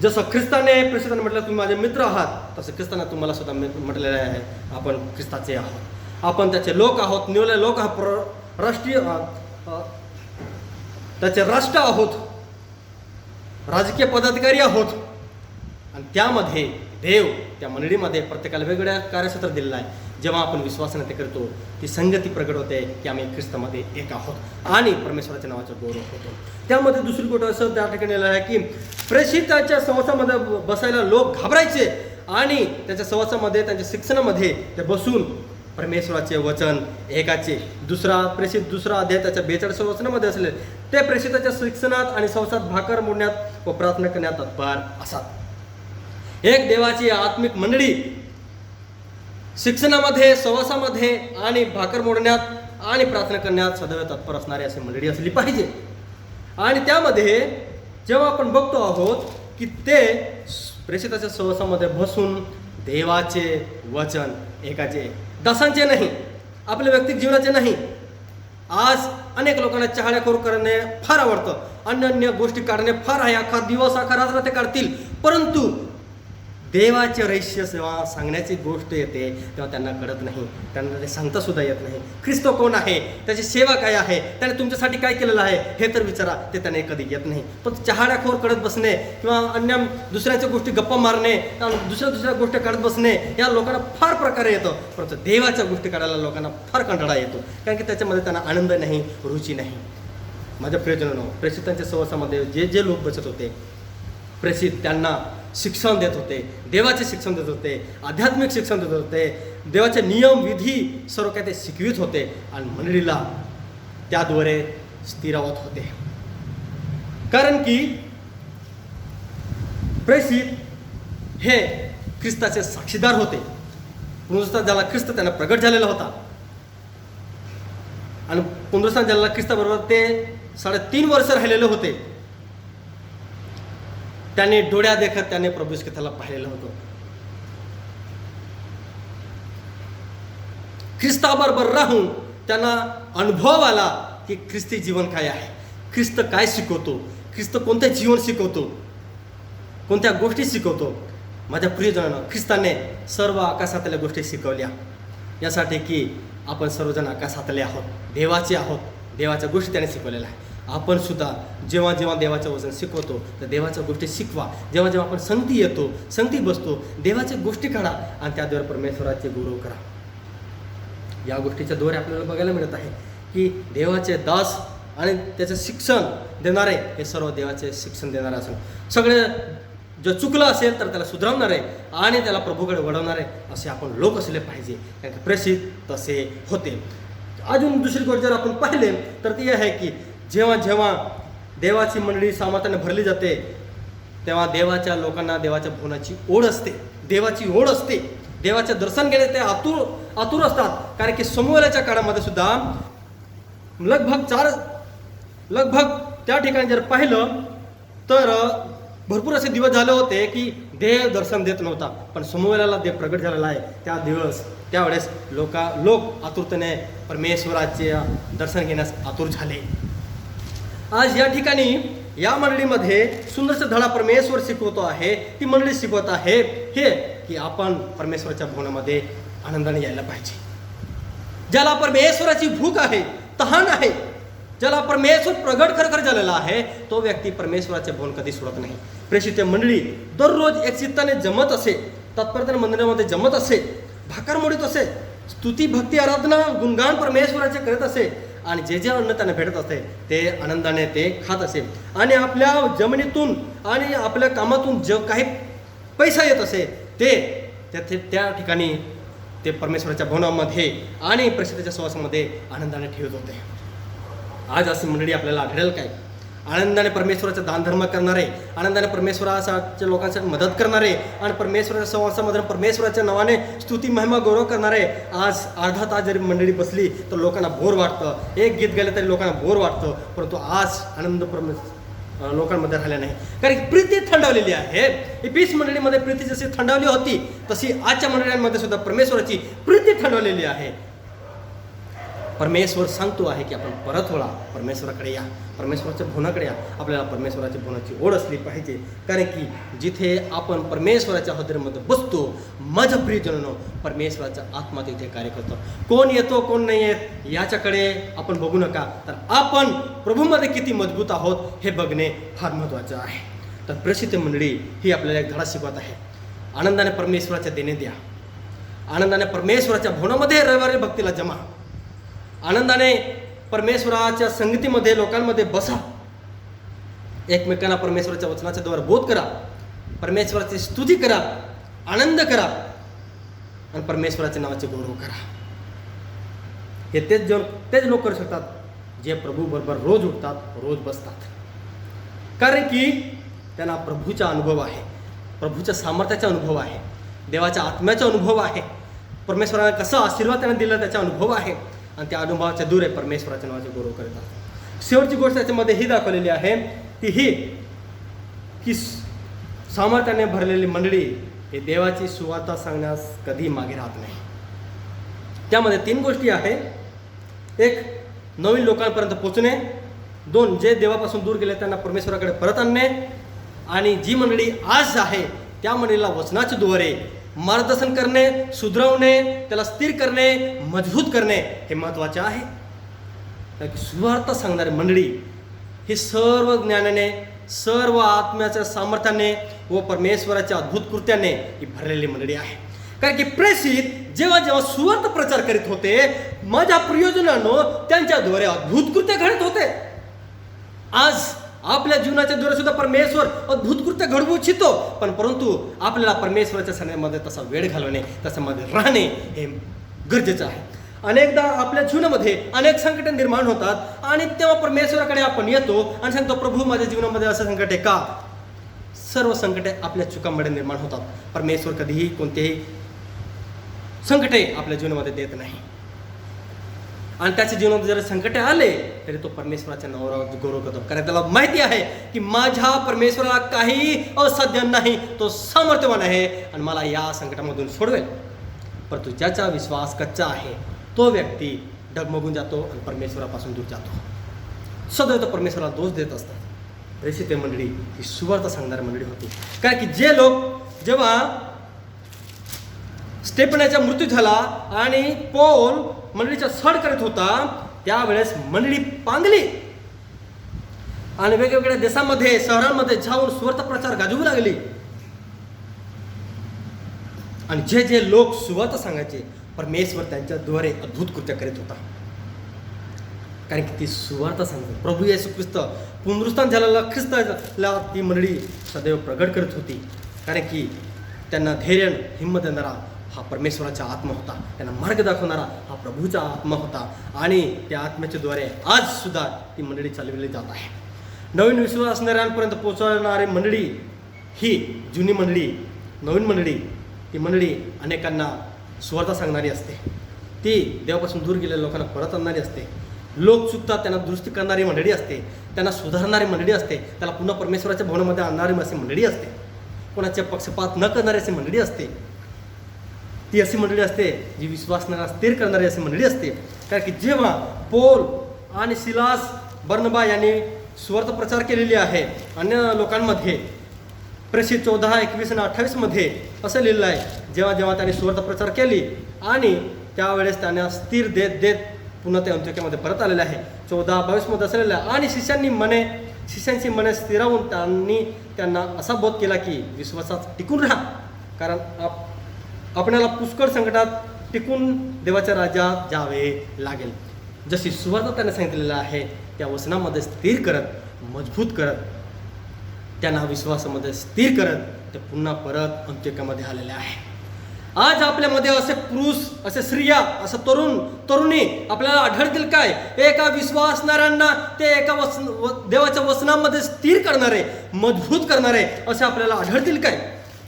जसं ख्रिस्ताने प्रेषिताने म्हटलं, तुम्ही माझे मित्र आहात, तसं ख्रिस्ताने तुम्हाला सुद्धा म्हटलेलं आहे, आपण ख्रिस्ताचे आहोत, आपण त्याचे लोक आहोत, निवडलेले लोक आहोत, त्याचे राष्ट्र आहोत, राजकीय पदाधिकारी आहोत. आणि त्यामध्ये देव त्या मंडळीमध्ये प्रत्येकाला वेगवेगळ्या कार्यक्षेत्र दिलेलं आहे. जेव्हा आपण विश्वासाने ते करतो, ती संगती प्रगट होते की आम्ही ख्रिस्तामध्ये एक आहोत आणि परमेश्वराच्या नावाचा गौरव होतो. त्यामध्ये दुसरी गोष्ट असं त्या ठिकाणी आहे की प्रेषिताच्या सहवासामध्ये बसायला लोक घाबरायचे आणि त्याच्या सहवासामध्ये, त्यांच्या शिक्षणामध्ये ते बसून परमेश्वराचे वचन ऐकायचे. दुसरा अध्याय त्याच्या 42 वचनामध्ये असले, ते प्रेषिताच्या शिक्षणात आणि सहवासात भाकर मोडण्यात व प्रार्थना करण्यात तत्पर असतात. एक देवाची आत्मिक मंडळी शिक्षणामध्ये, सहवासामध्ये आणि भाकर मोडण्यात आणि प्रार्थना करण्यात सदैव तत्पर असणारी अशी मंडळी असली पाहिजे. आणि त्यामध्ये जेव्हा आपण बघतो आहोत की ते प्रेषिताच्या सहवासामध्ये बसून देवाचे वचन ऐकायचे, दासांचे नाही, आपल्या व्यक्तिगत जीवनाचे नाही. आज अनेक लोकांना चहाड्याखोर करणे फार आवडतं, अन्य गोष्टी काढणे फार आहे, अख्खा दिवस, अख्खा रात्र ते काढतील, परंतु देवाचे रहस्य जेव्हा सांगण्याची गोष्ट येते तेव्हा त्यांना कळत नाही, त्यांना ते सांगता सुद्धा येत नाही. ख्रिस्त कोण आहे, त्याची सेवा काय आहे, त्याने तुमच्यासाठी काय केलेलं आहे हे तर विचारा, ते त्यांना कधी येत नाही. पण चहाड्याखोर करत बसणे किंवा अन्य दुसऱ्याच्या गोष्टी गप्पा मारणे, दुसऱ्या गोष्टी काढत बसणे या लोकांना फार प्रकारे येतं. परंतु देवाच्या गोष्टी काढायला लोकांना फार कंटाळा येतो, कारण की त्याच्यामध्ये त्यांना आनंद नाही, रुची नाही. माझ्या प्रियजनांनो, प्रेषितांच्या सहवासामध्ये जे लोक बसत होते, प्रेषित त्यांना शिक्षण देत होते, देवाचे शिक्षण देत होते, आध्यात्मिक शिक्षण देत होते, देवाचे नियम विधी सर्व काही ते शिकवित होते आणि मंडळीला त्याद्वारे स्थिरावत होते. कारण की प्रेषित हे ख्रिस्ताचे साक्षीदार होते. पुनरुत्थान झाला ख्रिस्त त्यांना प्रगट झालेला होता आणि पुनरुत्थान झालेला ख्रिस्ताबरोबर ते 3.5 वर्ष राहिलेले होते. त्याने डोळ्या देखत त्याने प्रभू येशू ख्रिस्ताला पाहिलेलं होतं. ख्रिस्ताबरोबर राहून त्यांना अनुभव आला की ख्रिस्ती जीवन काय आहे, ख्रिस्त काय शिकवतो, ख्रिस्त कोणते जीवन शिकवतो, कोणत्या गोष्टी शिकवतो. माझ्या प्रियजनांनो, ख्रिस्ताने सर्व आकाशातल्या गोष्टी शिकवल्या यासाठी की आपण सर्वजण आकाशातले आहोत, देवाचे आहोत. देवाच्या गोष्टी त्याने शिकवलेल्या आहे. आपण सुद्धा जेव्हा जेव्हा देवाचं वचन शिकवतो तर देवाच्या गोष्टी शिकवा. जेव्हा जेव्हा आपण संगती येतो, संगती बसतो, देवाच्या गोष्टी काढा आणि त्याद्वारे परमेश्वराचे गौरव करा. या गोष्टीच्या द्वारे आपल्याला बघायला मिळत आहे की देवाचे दास आणि त्याचे शिक्षण देणारे हे सर्व देवाचे शिक्षण देणारे असून सगळे जो चुकलं असेल तर त्याला सुधारणारे आणि त्याला प्रभूकडे वळवणारे असे आपण लोक असले पाहिजे. कारण की प्रेषित तसे होते. अजून दुसरी गोष्ट जर आपण पाहिले तर ती आहे की जेव्हा जेव्हा देवाची मंडळी सामर्थ्याने भरली जाते तेव्हा देवाच्या लोकांना देवाच्या भवनाची ओढ असते, देवाची ओढ असते. देवाचे दर्शन घेणे ते आतुर असतात. कारण की समूहाच्या काळामध्ये सुद्धा लगभग त्या ठिकाणी जर पाहिलं तर भरपूर असे दिवस झाले होते की देव दर्शन देत नव्हता, पण समूहाला देव प्रगट झालेला आहे. त्यावेळेस लोक आतुरतेने परमेश्वराचे दर्शन घेण्यास आतुर झाले. आज या ठिकाणी या मंडळीमध्ये सुंदरसा धडा परमेश्वर शिकवतो आहे. ती मंडळी शिकवत आहे हे की आपण परमेश्वराच्या भवनामध्ये आनंदाने यायला पाहिजे. ज्याला परमेश्वराची भूक आहे, तहान आहे, ज्याला परमेश्वर प्रगट खरखर झालेला आहे, तो व्यक्ती परमेश्वराचे भवन कधी सोडत नाही. प्रेषित मंडळी दररोज एक चित्ताने जमत असे, तत्परतेने मंदिरामध्ये जमत असे, भाकर मोडीत असे, स्तुती भक्ती आराधना गुणगान परमेश्वराचे करत असे आणि जे जे अन्न त्यांना भेटत असते ते आनंदाने ते खात असे आणि आपल्या जमिनीतून आणि आपल्या कामातून जो काही पैसा येत असे ते त्या ठिकाणी ते परमेश्वराच्या भवनामध्ये आणि प्रसिद्धीच्या सहवासामध्ये आनंदाने ठेवत होते. आज अशी मंडळी आपल्याला आढळेल काय? आनंदाने परमेश्वराचा दानधर्म करणारे, आनंदाने परमेश्वराच्या लोकांसाठी मदत करणारे आणि परमेश्वराच्या सहवासामध्ये परमेश्वराच्या नावाने स्तुती महिमा गौरव करणारे. आज अर्धा तास जरी मंडळी बसली तर लोकांना बोर वाटतं, एक गीत गायलं तरी लोकांना बोर वाटतं, परंतु आज आनंद लोकांमध्ये राहिला नाही. कारण प्रीती थंडावलेली आहे. एपिस मंडळीमध्ये प्रीती जशी थंडावली होती तशी आजच्या मंडळींमध्ये सुद्धा परमेश्वराची प्रीती थंडावलेली आहे. परमेश्वर सांगतो आहे की आपण परत वळा, परमेश्वराकडे या, परमेश्वराच्या भवनाकडे या. आपल्याला परमेश्वराच्या भवनाची ओढ असली पाहिजे. कारण की जिथे आपण परमेश्वराच्या हृदयामध्ये बसतो, माझ्या प्रियजनांनो, परमेश्वराचा आत्मा तिथे कार्य करतो. कोण येतो कोण नाही येत याच्याकडे आपण बघू नका, तर आपण प्रभूमध्ये किती मजबूत आहोत हे बघणे फार महत्त्वाचं आहे. तर प्रसिद्ध मंडळी ही आपल्याला एक धडा शिकवत आहे. आनंदाने परमेश्वराच्या देणे द्या, आनंदाने परमेश्वराच्या भवनामध्ये रविवारी भक्तीला जमा, आनंदाने परमेश्वराच्या संगतीमध्ये लोकांमध्ये बसा, एकमेकांना परमेश्वराच्या वचनाच्या द्वारे बोध करा, परमेश्वराची स्तुती करा, आनंद करा आणि परमेश्वराच्या नावाचे गौरव करा. हे तेच लोक करू शकतात जे प्रभू बरोबर रोज उठतात, रोज बसतात. कारण की त्यांना प्रभूचा अनुभव आहे, प्रभूच्या सामर्थ्याचा अनुभव आहे, देवाच्या आत्म्याचा अनुभव आहे, परमेश्वराने कसा आशीर्वाद त्यांना दिला त्याचा अनुभव आहे आणि त्या अनुभवाच्या दूर आहे परमेश्वराच्या नावाचे गौरव करतात. शेवटची गोष्ट त्याच्यामध्ये ही दाखवलेली आहे ती ही की सामर्थ्याने भरलेली मंडळी हे देवाची सुवार्ता सांगण्यास कधी मागे राहत नाही. त्यामध्ये 3 गोष्टी आहे. 1, नवीन लोकांपर्यंत पोचणे. 2, जे देवापासून दूर गेले त्यांना परमेश्वराकडे परत आणणे. आणि जी मंडळी आज आहे त्या मंडळीला वचनाच्या द्वारे मार्गदर्शन करणे, सुधरवणे, त्याला स्थिर करणे, मजबूत करणे हे महत्त्वाचे आहे. कारण की सुवार्ता सांगणारी मंडळी ही सर्व ज्ञानाने, सर्व आत्म्याच्या सामर्थ्याने व परमेश्वराच्या अद्भुत कृत्याने ही भरलेली मंडळी आहे. कारण की प्रेषित जेव्हा जेव्हा सुवार्ता प्रचार करीत होते, माझ्या प्रियजनांनो, त्यांच्याद्वारे अद्भुत कृत्य घडत होते. आज आपल्या जीवनाच्या द्वारे सुद्धा परमेश्वर अद्भुत कृत्य घडवू इच्छितो, पण परंतु आपल्याला परमेश्वराच्या सणामध्ये तसा वेळ घालवणे, तशामध्ये राहणे हे गरजेचं आहे. अनेकदा आपल्या जीवनामध्ये अनेक संकटे निर्माण होतात आणि तेव्हा परमेश्वराकडे आपण येतो आणि सांगतो, प्रभू माझ्या जीवनामध्ये असं संकट आहे का? सर्व संकटे आपल्या चुकांमुळे निर्माण होतात. परमेश्वर कधीही कोणतेही संकटे आपल्या जीवनामध्ये देत नाही. आणि त्याच्या जीवनात जर संकटे आले तरी तो परमेश्वराच्या नावावर गौरव करतो, कारण त्याला माहिती आहे की माझ्या परमेश्वराला काही असाध्य नाही, तो सामर्थ्यवान आहे आणि मला या संकटामधून सोडवेल. परंतु ज्याचा विश्वास कच्चा आहे तो व्यक्ती डगमगून जातो आणि परमेश्वरापासून दूर जातो. सदैव तो परमेश्वराला दोष देत असतात. प्रेषित मंडळी ही सुवार्ता सांगणारी मंडळी होती, कारण की जे लोक जेव्हा स्टेफनाचा मृत्यू झाला आणि पौल मंडळीचा सड करत होता त्यावेळेस मंडळी पांगली आणि वेगवेगळ्या देशांमध्ये शहरांमध्ये जाऊन सुवार्ता प्रचार गाजवू लागली. आणि जे जे लोक सुवार्ता सांगायचे परमेश्वर त्यांच्याद्वारे अद्भुत कृत्य करीत होता, कारण की ती सुवार्ता सांगते. प्रभू येशू ख्रिस्त पुनरुत्थान झालेला ख्रिस्ताला ती मंडळी सदैव प्रगट करत होती, कारण की त्यांना धैर्य हिंमत देणारा हा परमेश्वराचा आत्मा होता, त्यांना मार्ग दाखवणारा हा प्रभूचा आत्मा होता. आणि त्या आत्म्याच्या द्वारे आज सुद्धा ती मंडळी चालवली जात आहे. नवीन विश्वास असणाऱ्यांपर्यंत पोहोचवणारी मंडळी ही जुनी मंडळी, नवीन मंडळी, ती मंडळी अनेकांना सुवार्ता सांगणारी असते. ती देवापासून दूर गेलेल्या लोकांना परत आणणारी असते. लोक चुकतात त्यांना दुरुस्ती करणारी मंडळी असते, त्यांना सुधारणारी मंडळी असते, त्याला पुन्हा परमेश्वराच्या भवनामध्ये आणणारी अशी मंडळी असते. कोणाचे पक्षपात न करणारी अशी मंडळी असते. ती अशी मंडळी असते जी विश्वासनाला स्थिर करणारी अशी मंडळी असते. कारण की जेव्हा पौल आणि सिलास बर्नबा यांनी सुवार्ता प्रचार केलेली आहे अन्य लोकांमध्ये, प्रेषित 14:21 आणि 28 मध्ये असं लिहिलं आहे, जेव्हा जेव्हा त्यांनी सुवार्ता प्रचार केली आणि त्यावेळेस त्यांना स्थिर देत देत पुन्हा ते अंत्योक्यामध्ये परत आलेले आहे. 14:22 मध्ये असलेलं आहे. आणि शिष्यांची मने स्थिरावून त्यांना असा बोध केला की विश्वासात टिकून राहा, कारण आपल्याला पुष्कळ संकटात टिकून देवाच्या राज्यात जावे लागेल. जशी सुवार्ता त्यांना सांगितलेलं आहे त्या वचनामध्ये स्थिर करत, मजबूत करत, त्यांना विश्वासामध्ये स्थिर करत ते पुन्हा परत अंत्योक्यामध्ये आलेले आहे. आज आपल्यामध्ये असे पुरुष, असे स्त्रिया, असं तरुणी आपल्याला आढळतील काय? एका विश्वासणाऱ्यांना ते एका देवाच्या वचनामध्ये स्थिर करणारे, मजबूत करणारे असे आपल्याला आढळतील काय?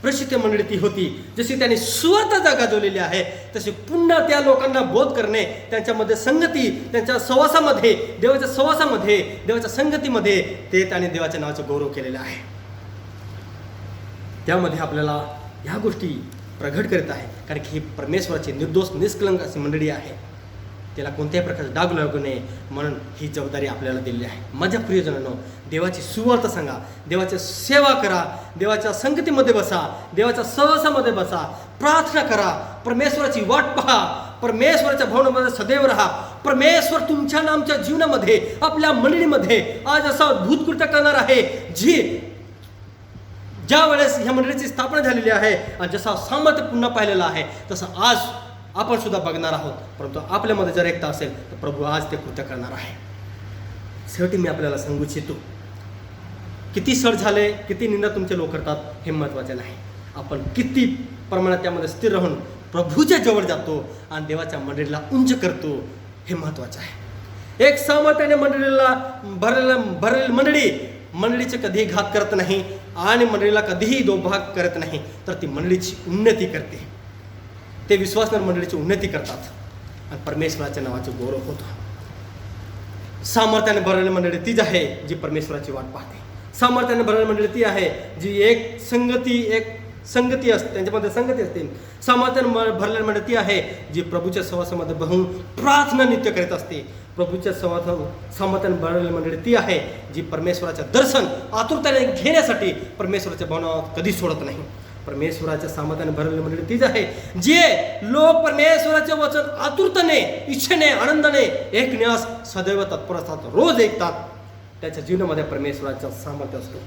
प्रसिद्ध मंडळी ती होती. जशी त्यांनी सुवार्ता गाजवलेली आहे तशी पुन्हा त्या लोकांना बोध करणे, त्यांच्यामध्ये संगती, त्यांच्या सहवासामध्ये, देवाच्या सहवासामध्ये, देवाच्या संगतीमध्ये ते त्याने देवाच्या नावाचं गौरव केलेलं आहे. त्यामध्ये आपल्याला ह्या गोष्टी प्रगट करीत आहे, कारण की ही परमेश्वराची निर्दोष निष्कलंक अशी मंडळी आहे. त्याला कोणत्याही प्रकारचं डाग लागू नये म्हणून ही जबाबदारी आपल्याला दिलेली आहे. माझ्या प्रियजनांनो, देवाची सुवार्ता सांगा, देवाची सेवा करा, देवाच्या संगतीमध्ये बसा, देवाच्या सहवासामध्ये बसा, प्रार्थना करा, परमेश्वराची वाट पहा, परमेश्वराच्या भवनामध्ये सदैव राहा. परमेश्वर तुमच्या नामच्या जीवनामध्ये, आपल्या मंडळीमध्ये आज असं अद्भुत कृत्य करणार आहे, ज्या वेळेस ह्या मंडळीची स्थापना झालेली आहे आणि जसा सामर्थ्य पुन्हा पाहिलेला आहे तसं आज आपण सुद्धा बघणार आहोत. परंतु आपल्यामध्ये जर एकता असेल तर प्रभू आज ते कृत्य करणार आहे. शेवटी मी आपल्याला सांगू इच्छितो, किती सड झाले, किती निंदा तुमचे लोक करतात हे महत्त्वाचे नाही. आपण किती प्रमाणात त्यामध्ये स्थिर राहून प्रभूच्या जवळ जातो आणि देवाच्या मंडळीला उंच करतो हे महत्त्वाचं आहे. एक सामर्थ्याने मंडळीला भरलेली मंडळीचे कधीही घात करत नाही आणि मंडळीला कधीही दोभाग करत नाही, तर ती मंडळीची उन्नती करते. ते विश्वासणाऱ्या मंडळीची उन्नती करतात आणि परमेश्वराच्या नावाचे गौरव होतो. सामर्थ्याने भरलेली मंडळी तीच आहे जी परमेश्वराची वाट पाहते. सामर्थ्याने भरलेली मंडळी ती आहे जी एक संगती असते, त्यांच्यामध्ये संगती असते. सामर्थ्याने भरलेली मंडळी ती आहे जी प्रभूच्या सहवासामध्ये बहून प्रार्थना नित्य करीत असते. प्रभूच्या सामर्थ्याने भरलेली मंडळी ती आहे जी परमेश्वराचं दर्शन आतुरतेने घेण्यासाठी परमेश्वराच्या भवनात कधी सोडत नाही. परमेश्वराच्या सामर्थ्याने भरलेली मंडळी तीच आहे जे लोक परमेश्वराचे वचन आतुरतेने, इच्छेने, आनंदाने ऐकण्यास सदैव तत्पर असतात, रोज ऐकतात. त्याच्या जीवनामध्ये परमेश्वराचा सामर्थ्य असतो.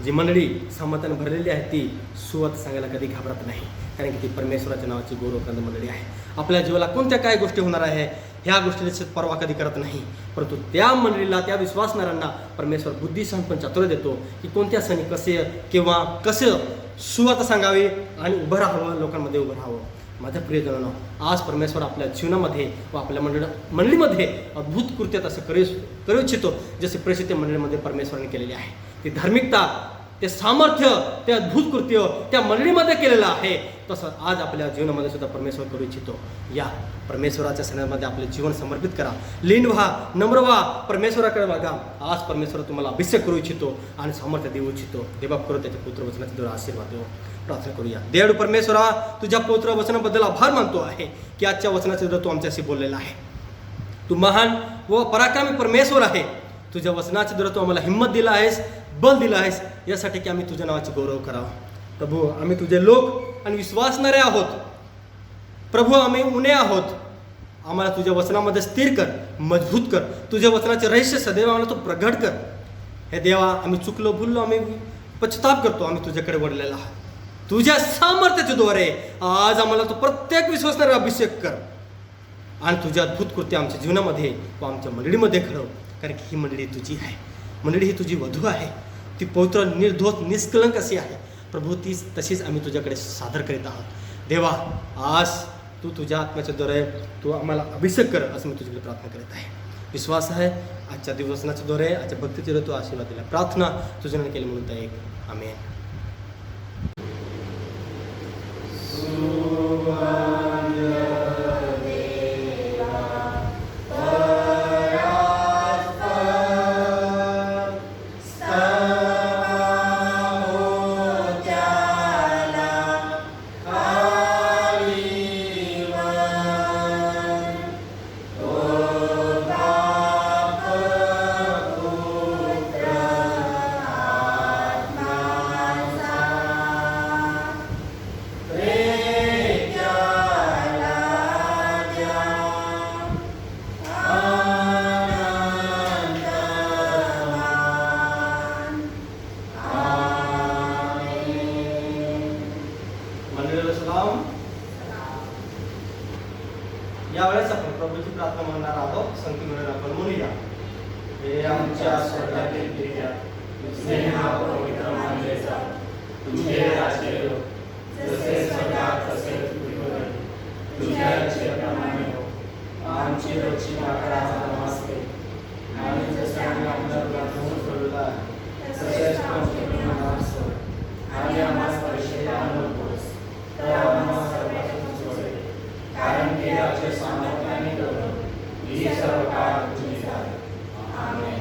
जी मंडळी सामर्थ्याने भरलेली आहे ती सुवार्ता सांगायला कधी घाबरत नाही, कारण की ती परमेश्वराच्या नावाची गौरव करणारी मंडळी आहे. आपल्या जीवाला कोणत्या काय गोष्टी होणार आहे ह्या गोष्टीची परवा कधी करत नाही, परंतु त्या मंडळीला, त्या विश्वासणाऱ्यांना परमेश्वर बुद्धी पण चातुर्य देतो की कोणत्या सणी कसे किंवा कसं सुवार्ता सांगावी आणि उभं राहावं, लोकांमध्ये उभं राहावं. माझ्या प्रियजनांनो, आज परमेश्वर आपल्या जीवनामध्ये व आपल्या मंडळीमध्ये अद्भुत कृत्यात असं करू इच्छितो जसे प्रेषित मंडळीमध्ये परमेश्वराने केलेले आहे. ती धार्मिकता, ते सामर्थ्य, ते अद्भुत कृत्य त्या मंडळीमध्ये केलेलं आहे, तसं आज आपल्या जीवनामध्ये सुद्धा परमेश्वर करू इच्छितो. या परमेश्वराच्या सणामध्ये आपले जीवन समर्पित करा, लीन व्हा, नम्र व्हा, परमेश्वराकडे बघा. आज परमेश्वर तुम्हाला अभिषेक करू इच्छितो आणि सामर्थ्य देऊ इच्छितो. देवबाप करू त्याच्या पुत्र वचनाच्या द्वारा आशीर्वाद देऊ. प्रार्थना करूया. देव परमेश्वरा, तुझ्या पवित्र वचनाबद्दल आभार मानतो आहे की आजच्या वचनाच्या द्वारा तू आमच्याशी बोललेला आहे. तू महान व पराक्रमी परमेश्वर आहे. तुझ्या वचनाच्या द्वारा तू आम्हाला हिंमत दिला आहेस, बल दिला आहेस, यासाठी की आम्ही तुझ्या नावाचे गौरव करावा. प्रभू, आम्ही तुझे लोक आणि विश्वासणारे आहोत. प्रभू, आम्ही उणे आहोत. आम्हाला तुझ्या वचनामध्ये स्थिर कर, मजबूत कर. तुझ्या वचनाचे रहस्य सदैव आम्हाला तू प्रगट कर. हे देवा, आम्ही चुकलो, भुललो, आम्ही पश्चाताप करतो. आम्ही तुझ्याकडे वळलेला आहोत. तुझ्या सामर्थ्याच्या द्वारे आज आम्हाला तू प्रत्येक विश्वासणारा अभिषेक कर आणि तुझे अद्भुत कृत्य आमच्या जीवनामध्ये व आमच्या मंडळीमध्ये घडव. कारण की ही मंडळी तुझी आहे. मंडळी ही तुझी वधू आहे. ती पवित्र, निर्दोष, निष्कलंक अशी आहे. प्रभू, ती तशीच आम्ही तुझ्याकडे सादर करीत आहोत. देवा, आज तू तुझ्या आत्म्याच्या द्वारे तू आम्हाला अभिषेक कर, असं मी तुझ्याकडे प्रार्थना करीत आहे. विश्वास आहे आजच्या दिवसनाच्या द्वारे, आजच्या भक्तीच्या तू आशीर्वाद दिला. प्रार्थना तुझ्याने केली म्हणून त्या एक आमेन. यावेळेस आपण प्रभूची प्रार्थना म्हणणार आहोत. संगती म्हणून आपण म्हणूया. हे आमच्या स्वर्गातील पित्या, तुझे नाव पवित्र मानले जा. तुझे राज्य येवो. जसे स्वर्गात तसे पृथ्वीवर. तुझ्या इच्छेप्रमाणे हो. आमची रोजची भाकर आज आम्हास दे. आणि जसे आम्ही आमच्या प्रार्थना सोडला आहे, तसेच आमचे गुन्हे आम्हास सोड. आणि आम्हास परीक्षेला आणू नकोस, तर आम्हास सर्वातून सोडे. कारण की राज्य, सामर्थ्य आणि गौरव ही सर्व काळ तुझीच आहे. आमेन.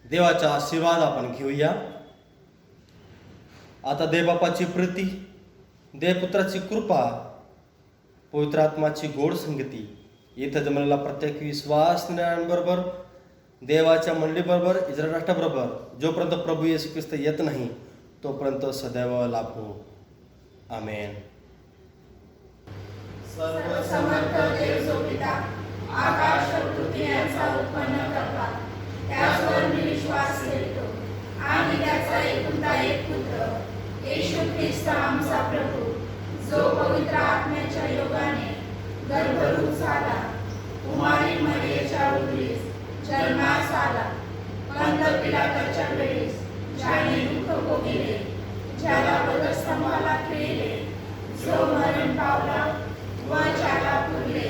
देवाचा आशीर्वाद आपण घेऊया. आता देवबापाची प्रीती, देवपुत्राची कृपा, पवित्र आत्माची गोड संगती इथं जमलेला प्रत्येक विश्वासणाऱ्यांबरोबर, देवाच्या मंडळीबरोबर, इस्रायल राष्ट्राबरोबर, जोपर्यंत प्रभू येशू ख्रिस्त येत नाही तोपर्यंत सदैव लाभो. आमेन. सर्वसमर्थ देव जो पिता, आकाश व पृथ्वी यांचा उत्पन्न करता, त्याचवर मी विश्वास ठेवतो आणि त्याचा एकुलता एक पुत्र येशू ख्रिस्त आमचा प्रभू, जो पवित्र आत्म्याच्या योगाने गर्भरूप झाला, कुमारी मरियेच्या उदरीस जन्मास आला, पंत पिलाताच्या वेळेस ज्याने दुःख भोगिले, ज्याला वधस्तंभाला खिळले, जो मरण पावला व ज्याला पुरले,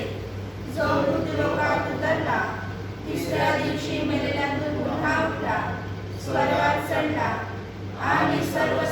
जो मृत्यूलोकात उतरला, तिसऱ्या दिवशी मेलेल्यांतून पुन्हा उठला, स्वर्गात चढला आणि सर्व